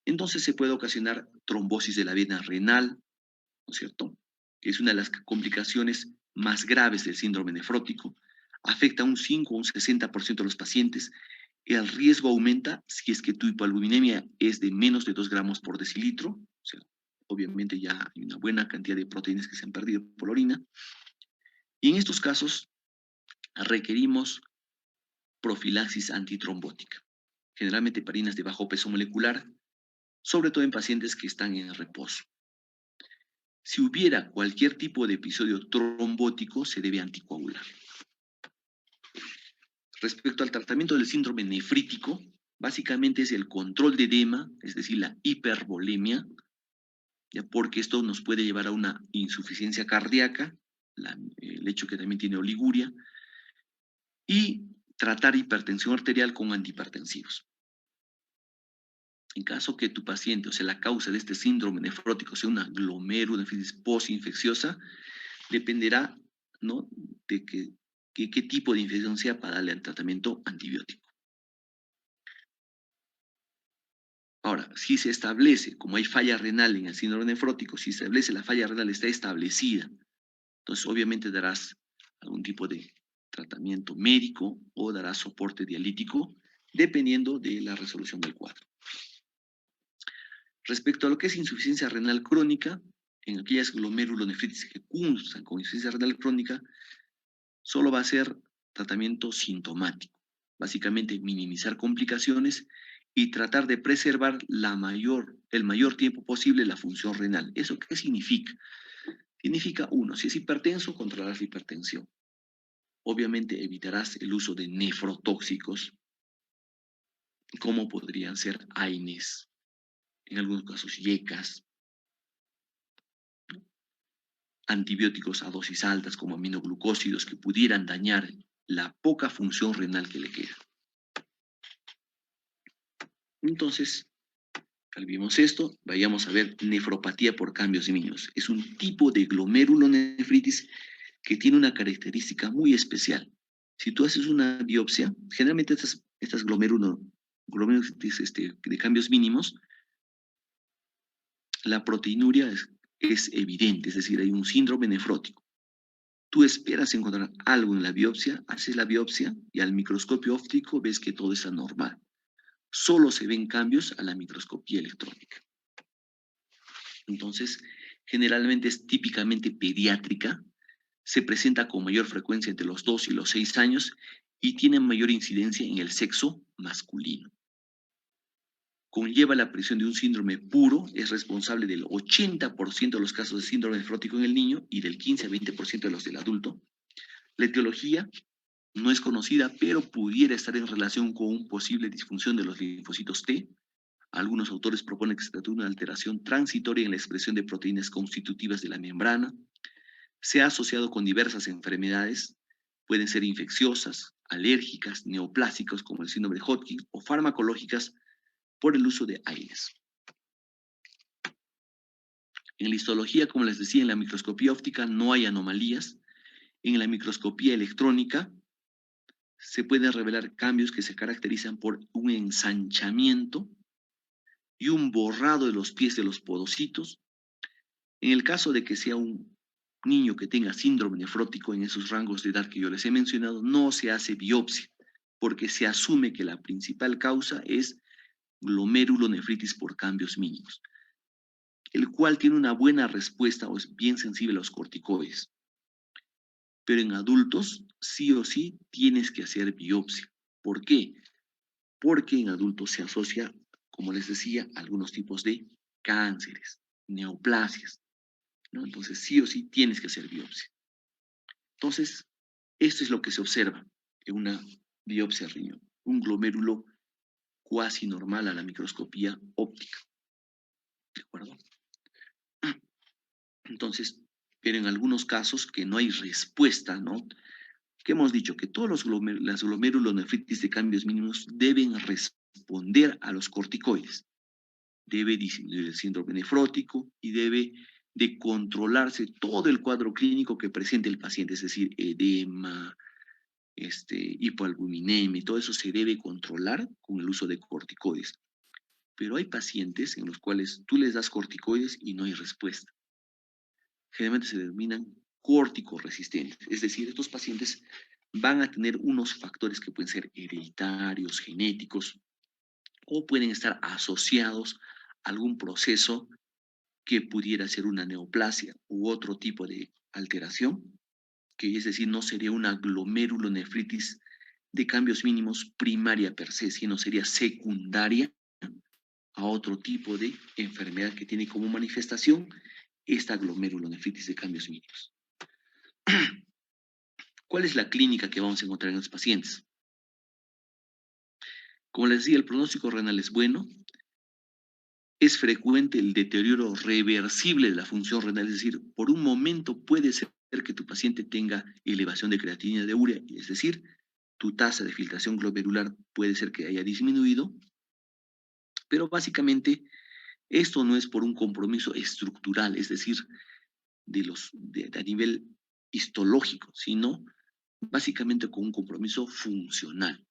Entonces se puede ocasionar trombosis de la vena renal, ¿no es cierto? Que es una de las complicaciones más graves del síndrome nefrótico. Afecta a un 5 o un 60% de los pacientes. El riesgo aumenta si es que tu hipoalbuminemia es de menos de 2 gramos por decilitro. O sea, obviamente ya hay una buena cantidad de proteínas que se han perdido por la orina. Y en estos casos requerimos profilaxis antitrombótica, generalmente heparinas de bajo peso molecular, sobre todo en pacientes que están en reposo. Si hubiera cualquier tipo de episodio trombótico, se debe anticoagular. Respecto al tratamiento del síndrome nefrítico, básicamente es el control de edema, es decir, la hipervolemia, ya porque esto nos puede llevar a una insuficiencia cardíaca, el hecho que también tiene oliguria, y tratar hipertensión arterial con antihipertensivos. En caso que tu paciente, o sea, la causa de este síndrome nefrótico sea una glomerulonefritis postinfecciosa, dependerá, ¿no?, de qué tipo de infección sea para darle al tratamiento antibiótico. Ahora, si se establece, como hay falla renal en el síndrome nefrótico, si se establece la falla renal está establecida, entonces obviamente darás algún tipo de tratamiento médico o darás soporte dialítico, dependiendo de la resolución del cuadro. Respecto a lo que es insuficiencia renal crónica, en aquellas glomerulonefritis que cursan con insuficiencia renal crónica, solo va a ser tratamiento sintomático. Básicamente minimizar complicaciones y tratar de preservar el mayor tiempo posible la función renal. ¿Eso qué significa? Significa, uno, si es hipertenso, controlarás la hipertensión. Obviamente evitarás el uso de nefrotóxicos, como podrían ser AINES, en algunos casos YECAS, antibióticos a dosis altas como aminoglucósidos que pudieran dañar la poca función renal que le queda. Entonces, olvidemos esto, vayamos a ver nefropatía por cambios mínimos. Es un tipo de glomerulonefritis que tiene una característica muy especial. Si tú haces una biopsia, generalmente estas glomerulonefritis de cambios mínimos, la proteinuria es evidente, es decir, hay un síndrome nefrótico. Tú esperas encontrar algo en la biopsia, haces la biopsia y al microscopio óptico ves que todo está normal. Solo se ven cambios a la microscopía electrónica. Entonces, generalmente es típicamente pediátrica, se presenta con mayor frecuencia entre los 2 y los 6 años y tiene mayor incidencia en el sexo masculino. Conlleva la aparición de un síndrome puro, es responsable del 80% de los casos de síndrome nefrótico en el niño y del 15 a 20% de los del adulto. La etiología no es conocida, pero pudiera estar en relación con una posible disfunción de los linfocitos T. Algunos autores proponen que se trata de una alteración transitoria en la expresión de proteínas constitutivas de la membrana. Se ha asociado con diversas enfermedades, pueden ser infecciosas, alérgicas, neoplásicos como el síndrome de Hodgkin o farmacológicas por el uso de AINES. En la histología, como les decía, en la microscopía óptica no hay anomalías. En la microscopía electrónica se pueden revelar cambios que se caracterizan por un ensanchamiento y un borrado de los pies de los podocitos. En el caso de que sea un niño que tenga síndrome nefrótico en esos rangos de edad que yo les he mencionado, no se hace biopsia, porque se asume que la principal causa es glomerulonefritis por cambios mínimos, el cual tiene una buena respuesta o es bien sensible a los corticoides. Pero en adultos, sí o sí, tienes que hacer biopsia. ¿Por qué? Porque en adultos se asocia, como les decía, a algunos tipos de cánceres, neoplasias, ¿no? Entonces, sí o sí, tienes que hacer biopsia. Entonces, esto es lo que se observa en una biopsia de riñón, un glomérulo cuasi normal a la microscopía óptica, ¿de acuerdo? Entonces, pero en algunos casos que no hay respuesta, ¿no? Que hemos dicho que todos las glomerulonefritis de cambios mínimos deben responder a los corticoides. Debe disminuir el síndrome nefrótico y debe de controlarse todo el cuadro clínico que presente el paciente, es decir, edema, hipoalbuminemia, todo eso se debe controlar con el uso de corticoides. Pero hay pacientes en los cuales tú les das corticoides y no hay respuesta. Generalmente se denominan corticoresistentes, es decir, estos pacientes van a tener unos factores que pueden ser hereditarios, genéticos, o pueden estar asociados a algún proceso que pudiera ser una neoplasia u otro tipo de alteración, que es decir, no sería una glomerulonefritis de cambios mínimos primaria per se, sino sería secundaria a otro tipo de enfermedad que tiene como manifestación esta glomerulonefritis de cambios mínimos. ¿Cuál es la clínica que vamos a encontrar en los pacientes? Como les decía, el pronóstico renal es bueno. Es frecuente el deterioro reversible de la función renal, es decir, por un momento puede ser que tu paciente tenga elevación de creatinina de urea, es decir, tu tasa de filtración glomerular puede ser que haya disminuido, pero básicamente esto no es por un compromiso estructural, es decir, a nivel histológico, sino básicamente con un compromiso funcional.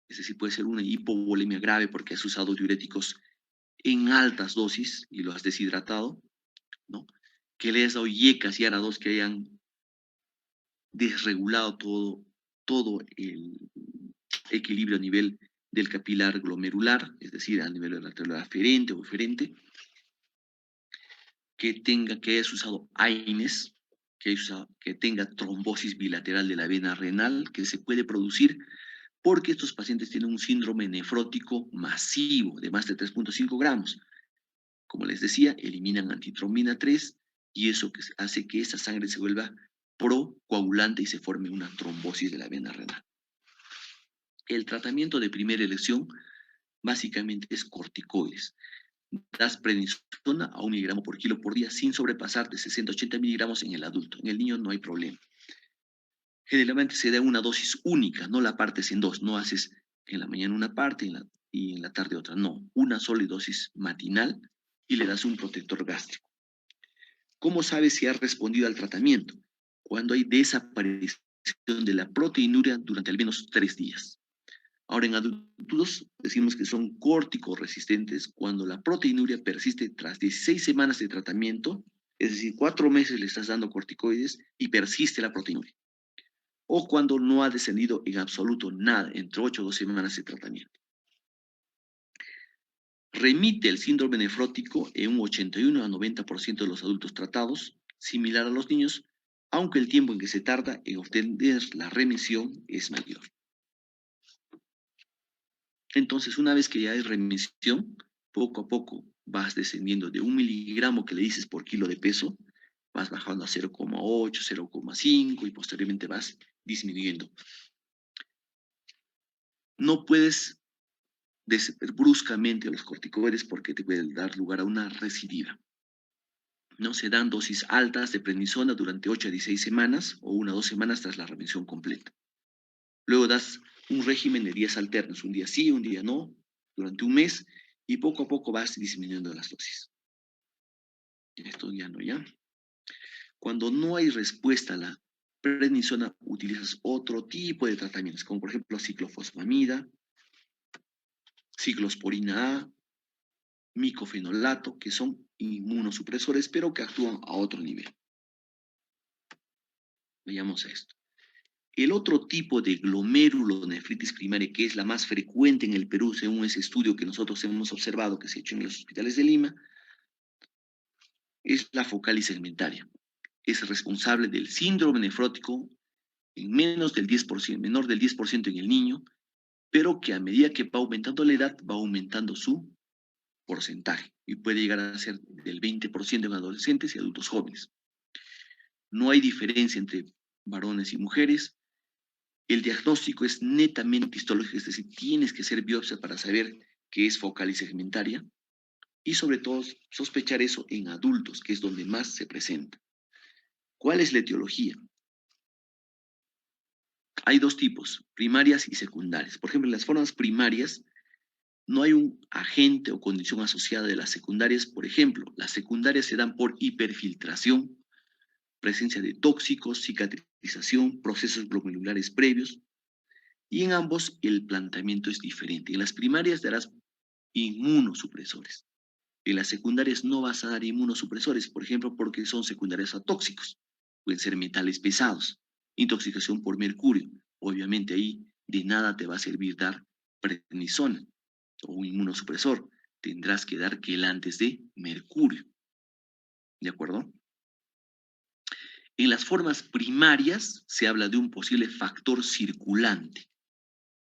Es decir, puede ser una hipovolemia grave porque has usado diuréticos en altas dosis y lo has deshidratado, ¿no? Que le hayas dado yecas y arados que hayan desregulado todo el equilibrio a nivel del capilar glomerular, es decir, a nivel de la arteria aferente o eferente, que hayas usado AINES, que tenga trombosis bilateral de la vena renal, que se puede producir porque estos pacientes tienen un síndrome nefrótico masivo de más de 3.5 gramos. Como les decía, eliminan antitrombina 3 y eso hace que esa sangre se vuelva procoagulante y se forme una trombosis de la vena renal. El tratamiento de primera elección básicamente es corticoides. Das prednisona a 1 miligramo por kilo por día sin sobrepasar de 60 a 80 miligramos en el adulto. En el niño no hay problema. Generalmente se da una dosis única, no la partes en dos. No haces en la mañana una parte y en la tarde otra. No, una sola dosis matinal y le das un protector gástrico. ¿Cómo sabes si has respondido al tratamiento? Cuando hay desaparición de la proteinuria durante al menos 3 días. Ahora, en adultos decimos que son corticoresistentes cuando la proteinuria persiste tras 16 semanas de tratamiento, es decir, 4 meses le estás dando corticoides y persiste la proteinuria. O cuando no ha descendido en absoluto nada, entre 8 o 12 semanas de tratamiento. Remite el síndrome nefrótico en un 81 a 90% de los adultos tratados, similar a los niños, aunque el tiempo en que se tarda en obtener la remisión es mayor. Entonces, una vez que ya hay remisión, poco a poco vas descendiendo de 1 miligramo que le dices por kilo de peso, vas bajando a 0,8, 0,5 y posteriormente vas disminuyendo. No puedes bruscamente los corticoides porque te pueden dar lugar a una recidiva. ¿No? Se dan dosis altas de prednisona durante 8 a 16 semanas o 1 o 2 semanas tras la remisión completa. Luego das un régimen de días alternos, un día sí, un día no, durante un mes y poco a poco vas disminuyendo las dosis. Esto ya no, ya. Cuando no hay respuesta a la prednisona, utilizas otro tipo de tratamientos, como por ejemplo ciclofosfamida, ciclosporina A, micofenolato, que son inmunosupresores, pero que actúan a otro nivel. Veamos esto. El otro tipo de glomerulonefritis primaria, que es la más frecuente en el Perú, según ese estudio que nosotros hemos observado que se ha hecho en los hospitales de Lima, es la focal y segmentaria. Es responsable del síndrome nefrótico en menor del 10% en el niño, pero que a medida que va aumentando la edad, va aumentando su porcentaje y puede llegar a ser del 20% en adolescentes y adultos jóvenes. No hay diferencia entre varones y mujeres. El diagnóstico es netamente histológico, es decir, tienes que hacer biopsia para saber qué es focal y segmentaria y sobre todo sospechar eso en adultos, que es donde más se presenta. ¿Cuál es la etiología? Hay dos tipos, primarias y secundarias. Por ejemplo, en las formas primarias no hay un agente o condición asociada de las secundarias. Por ejemplo, las secundarias se dan por hiperfiltración, presencia de tóxicos, cicatrización, procesos glomerulares previos, y en ambos el planteamiento es diferente. En las primarias darás inmunosupresores. En las secundarias no vas a dar inmunosupresores, por ejemplo, porque son secundarias a tóxicos. Pueden ser metales pesados, intoxicación por mercurio. Obviamente ahí de nada te va a servir dar prednisona o un inmunosupresor. Tendrás que dar quelantes de mercurio. ¿De acuerdo? En las formas primarias se habla de un posible factor circulante.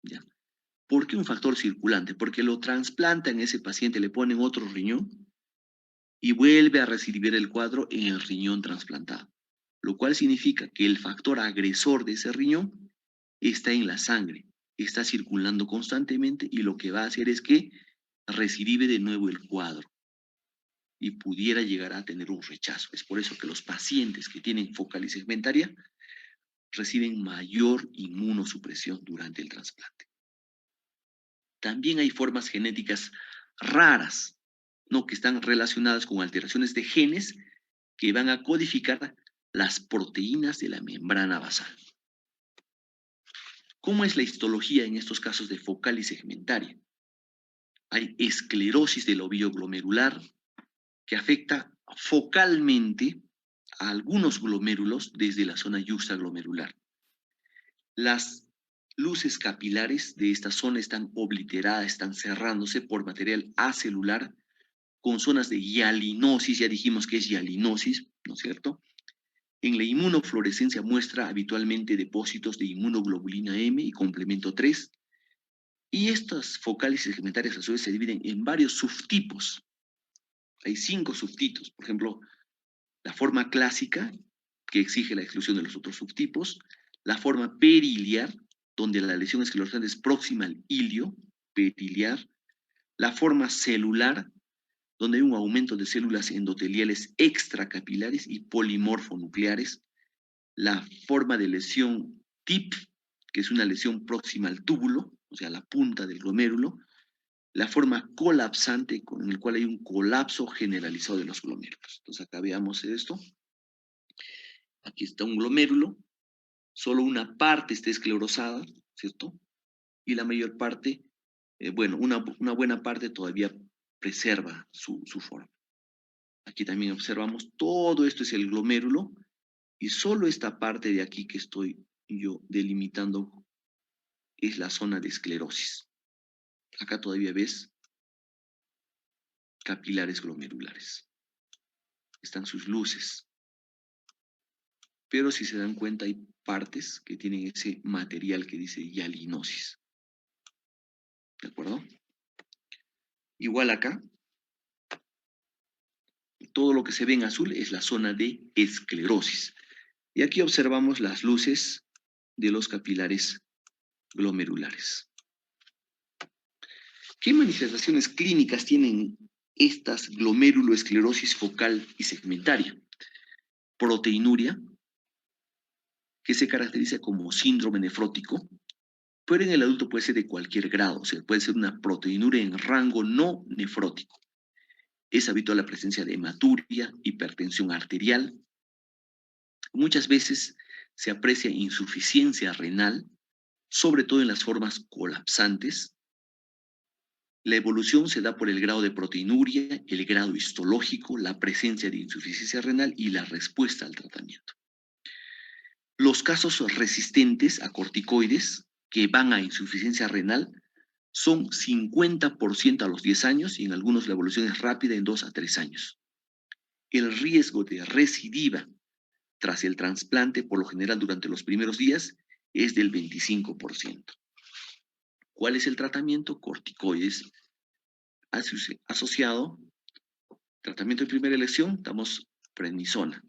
¿Ya? ¿Por qué un factor circulante? Porque lo trasplantan a ese paciente, le ponen otro riñón y vuelve a recibir el cuadro en el riñón trasplantado, lo cual significa que el factor agresor de ese riñón está en la sangre, está circulando constantemente y lo que va a hacer es que recidive de nuevo el cuadro y pudiera llegar a tener un rechazo. Es por eso que los pacientes que tienen focalitis segmentaria reciben mayor inmunosupresión durante el trasplante. También hay formas genéticas raras, ¿no? Que están relacionadas con alteraciones de genes que van a codificar las proteínas de la membrana basal. ¿Cómo es la histología en estos casos de focalitis segmentaria? Hay esclerosis del ovillo glomerular que afecta focalmente a algunos glomérulos desde la zona yuxtaglomerular. Las luces capilares de esta zona están obliteradas, están cerrándose por material acelular con zonas de hialinosis, ya dijimos que es hialinosis, ¿no es cierto? En la inmunofluorescencia muestra habitualmente depósitos de inmunoglobulina M y complemento 3, y estas focales segmentarias a su vez se dividen en varios subtipos. Hay 5 subtipos, por ejemplo, la forma clásica, que exige la exclusión de los otros subtipos, la forma periliar, donde la lesión esclerosante es próxima al ilio, periliar, la forma celular, donde hay un aumento de células endoteliales extracapilares y polimorfonucleares, la forma de lesión TIP, que es una lesión próxima al túbulo, o sea, la punta del glomérulo, la forma colapsante, con el cual hay un colapso generalizado de los glomérulos. Entonces acá veamos esto. Aquí está un glomérulo, solo una parte está esclerosada, ¿cierto? Y la mayor parte, bueno, una buena parte todavía preserva su forma. Aquí también observamos, todo esto es el glomérulo, y solo esta parte de aquí que estoy yo delimitando es la zona de esclerosis. Acá todavía ves capilares glomerulares. Están sus luces. Pero si se dan cuenta hay partes que tienen ese material que dice hialinosis. ¿De acuerdo? Igual acá, todo lo que se ve en azul es la zona de esclerosis. Y aquí observamos las luces de los capilares glomerulares. ¿Qué manifestaciones clínicas tienen estas glomeruloesclerosis focal y segmentaria? Proteinuria, que se caracteriza como síndrome nefrótico, pero en el adulto puede ser de cualquier grado, o sea, puede ser una proteinuria en rango no nefrótico. Es habitual la presencia de hematuria, hipertensión arterial. Muchas veces se aprecia insuficiencia renal, sobre todo en las formas colapsantes. La evolución se da por el grado de proteinuria, el grado histológico, la presencia de insuficiencia renal y la respuesta al tratamiento. Los casos resistentes a corticoides que van a insuficiencia renal son 50% a los 10 años y en algunos la evolución es rápida en 2 a 3 años. El riesgo de recidiva tras el trasplante, por lo general durante los primeros días, es del 25%. ¿Cuál es el tratamiento? Corticoides asociado, tratamiento de primera elección, damos prednisona.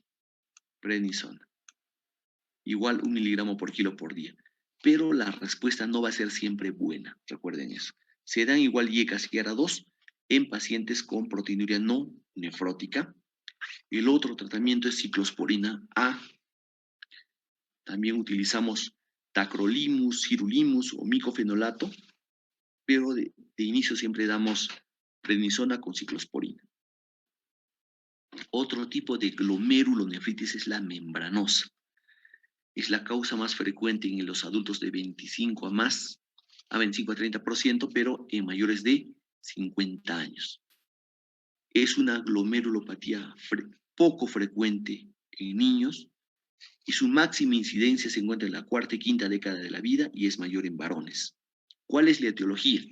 Igual 1 miligramo por kilo por día. Pero la respuesta no va a ser siempre buena, recuerden eso. Se dan igual YCASIARA2 en pacientes con proteinuria no nefrótica. El otro tratamiento es ciclosporina A. También utilizamos tacrolimus, sirolimus o micofenolato, pero de inicio siempre damos prednisona con ciclosporina. Otro tipo de glomerulonefritis es la membranosa. Es la causa más frecuente en los adultos de 25 a más, a 25 a 30%, pero en mayores de 50 años. Es una glomerulopatía poco frecuente en niños y su máxima incidencia se encuentra en la cuarta y quinta década de la vida y es mayor en varones. ¿Cuál es la etiología?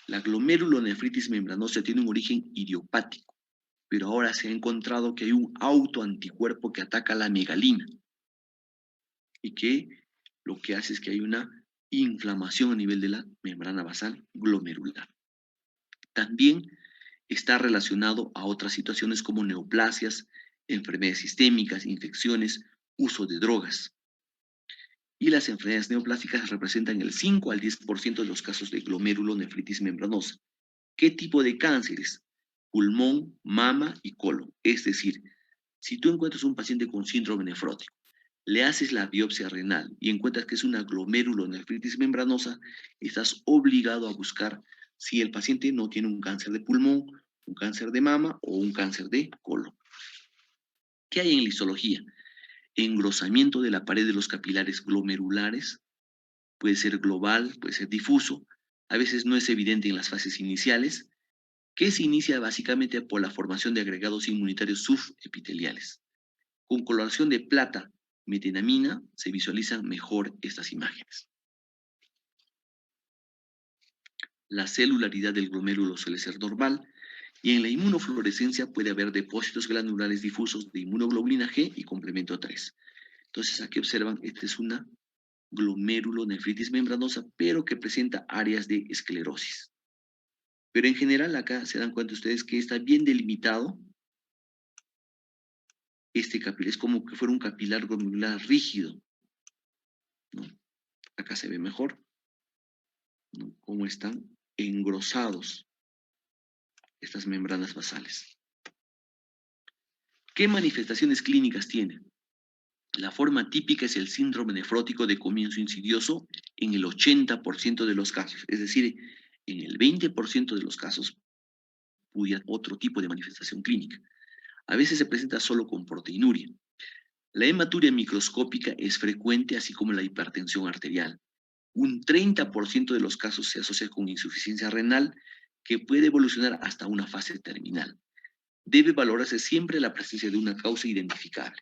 La glomerulonefritis membranosa tiene un origen idiopático, pero ahora se ha encontrado que hay un autoanticuerpo que ataca la megalina y que lo que hace es que hay una inflamación a nivel de la membrana basal glomerular. También está relacionado a otras situaciones como neoplasias, enfermedades sistémicas, infecciones, uso de drogas. Y las enfermedades neoplásicas representan el 5 al 10% de los casos de glomerulonefritis membranosa. ¿Qué tipo de cánceres? Pulmón, mama y colon. Es decir, si tú encuentras un paciente con síndrome nefrótico, le haces la biopsia renal y encuentras que es una glomerulonefritis membranosa, estás obligado a buscar si el paciente no tiene un cáncer de pulmón, un cáncer de mama o un cáncer de colon. ¿Qué hay en la histología? Engrosamiento de la pared de los capilares glomerulares, puede ser global, puede ser difuso, a veces no es evidente en las fases iniciales, que se inicia básicamente por la formación de agregados inmunitarios subepiteliales. Con coloración de plata, metenamina, se visualizan mejor estas imágenes. La celularidad del glomérulo suele ser normal y en la inmunofluorescencia puede haber depósitos glandulares difusos de inmunoglobulina G y complemento 3. Entonces aquí observan, esta es una glomerulonefritis membranosa, pero que presenta áreas de esclerosis. Pero en general acá se dan cuenta ustedes que está bien delimitado este capilar, es como que fuera un capilar glomerular rígido, ¿no? Acá se ve mejor, ¿no? Cómo están engrosados estas membranas basales. ¿Qué manifestaciones clínicas tiene? La forma típica es el síndrome nefrótico de comienzo insidioso en el 80% de los casos, es decir, en el 20% de los casos pudiera otro tipo de manifestación clínica. A veces se presenta solo con proteinuria. La hematuria microscópica es frecuente, así como la hipertensión arterial. Un 30% de los casos se asocia con insuficiencia renal, que puede evolucionar hasta una fase terminal. Debe valorarse siempre la presencia de una causa identificable.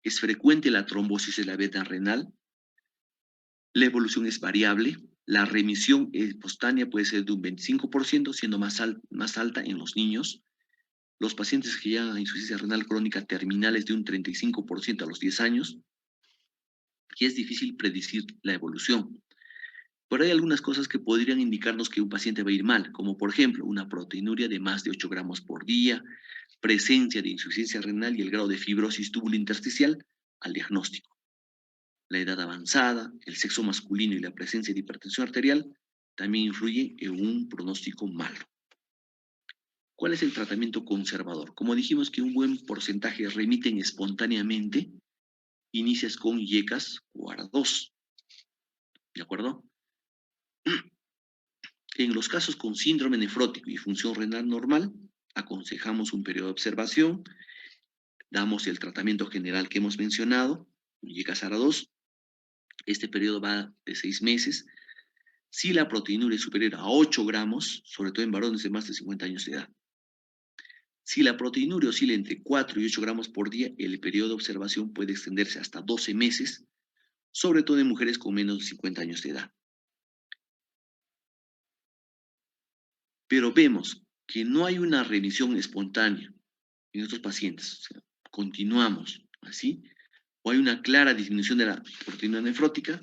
Es frecuente la trombosis de la vena renal. La evolución es variable. La remisión espontánea puede ser de un 25%, siendo más alta en los niños. Los pacientes que llegan a insuficiencia renal crónica terminal es de un 35% a los 10 años. Y es difícil predecir la evolución. Pero hay algunas cosas que podrían indicarnos que un paciente va a ir mal, como por ejemplo una proteinuria de más de 8 gramos por día, presencia de insuficiencia renal y el grado de fibrosis túbulo-intersticial al diagnóstico. La edad avanzada, el sexo masculino y la presencia de hipertensión arterial también influyen en un pronóstico malo. ¿Cuál es el tratamiento conservador? Como dijimos que un buen porcentaje remiten espontáneamente, inicias con IECAS o ARA2. ¿De acuerdo? En los casos con síndrome nefrótico y función renal normal, aconsejamos un periodo de observación, damos el tratamiento general que hemos mencionado, IECAS ARA2. Este periodo va de 6 meses. Si la proteinuria es superior a 8 gramos, sobre todo en varones de más de 50 años de edad. Si la proteinuria oscila entre 4 y 8 gramos por día, el periodo de observación puede extenderse hasta 12 meses, sobre todo en mujeres con menos de 50 años de edad. Pero vemos que no hay una remisión espontánea en estos pacientes. O sea, continuamos así, o hay una clara disminución de la proteína nefrótica,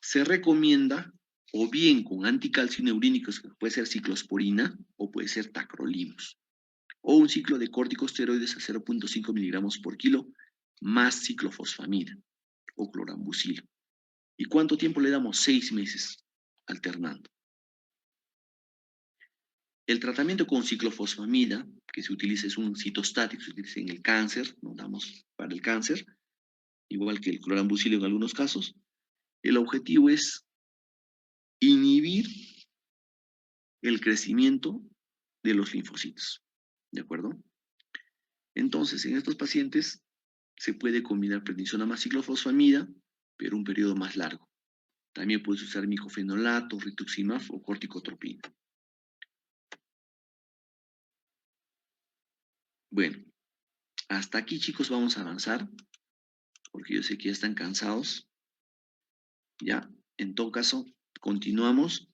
se recomienda o bien con anticalcineurínicos, que puede ser ciclosporina o puede ser tacrolimus, o un ciclo de corticosteroides a 0.5 miligramos por kilo más ciclofosfamida o clorambucilo. ¿Y cuánto tiempo le damos? 6 meses alternando. El tratamiento con ciclofosfamida, que se utiliza, es un citostático, se utiliza en el cáncer, no damos para el cáncer, igual que el clorambucilo en algunos casos. El objetivo es inhibir el crecimiento de los linfocitos, ¿de acuerdo? Entonces, en estos pacientes se puede combinar prednisona más ciclofosfamida, pero un periodo más largo. También puedes usar micofenolato, rituximab o corticotropina. Bueno, hasta aquí, chicos, vamos a avanzar, porque yo sé que ya están cansados. Ya, en todo caso, continuamos.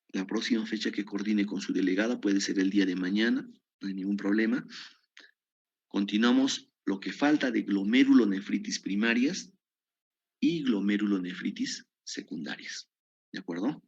La próxima fecha que coordine con su delegada puede ser el día de mañana, no hay ningún problema. Continuamos lo que falta de glomerulonefritis primarias y glomerulonefritis secundarias. ¿De acuerdo?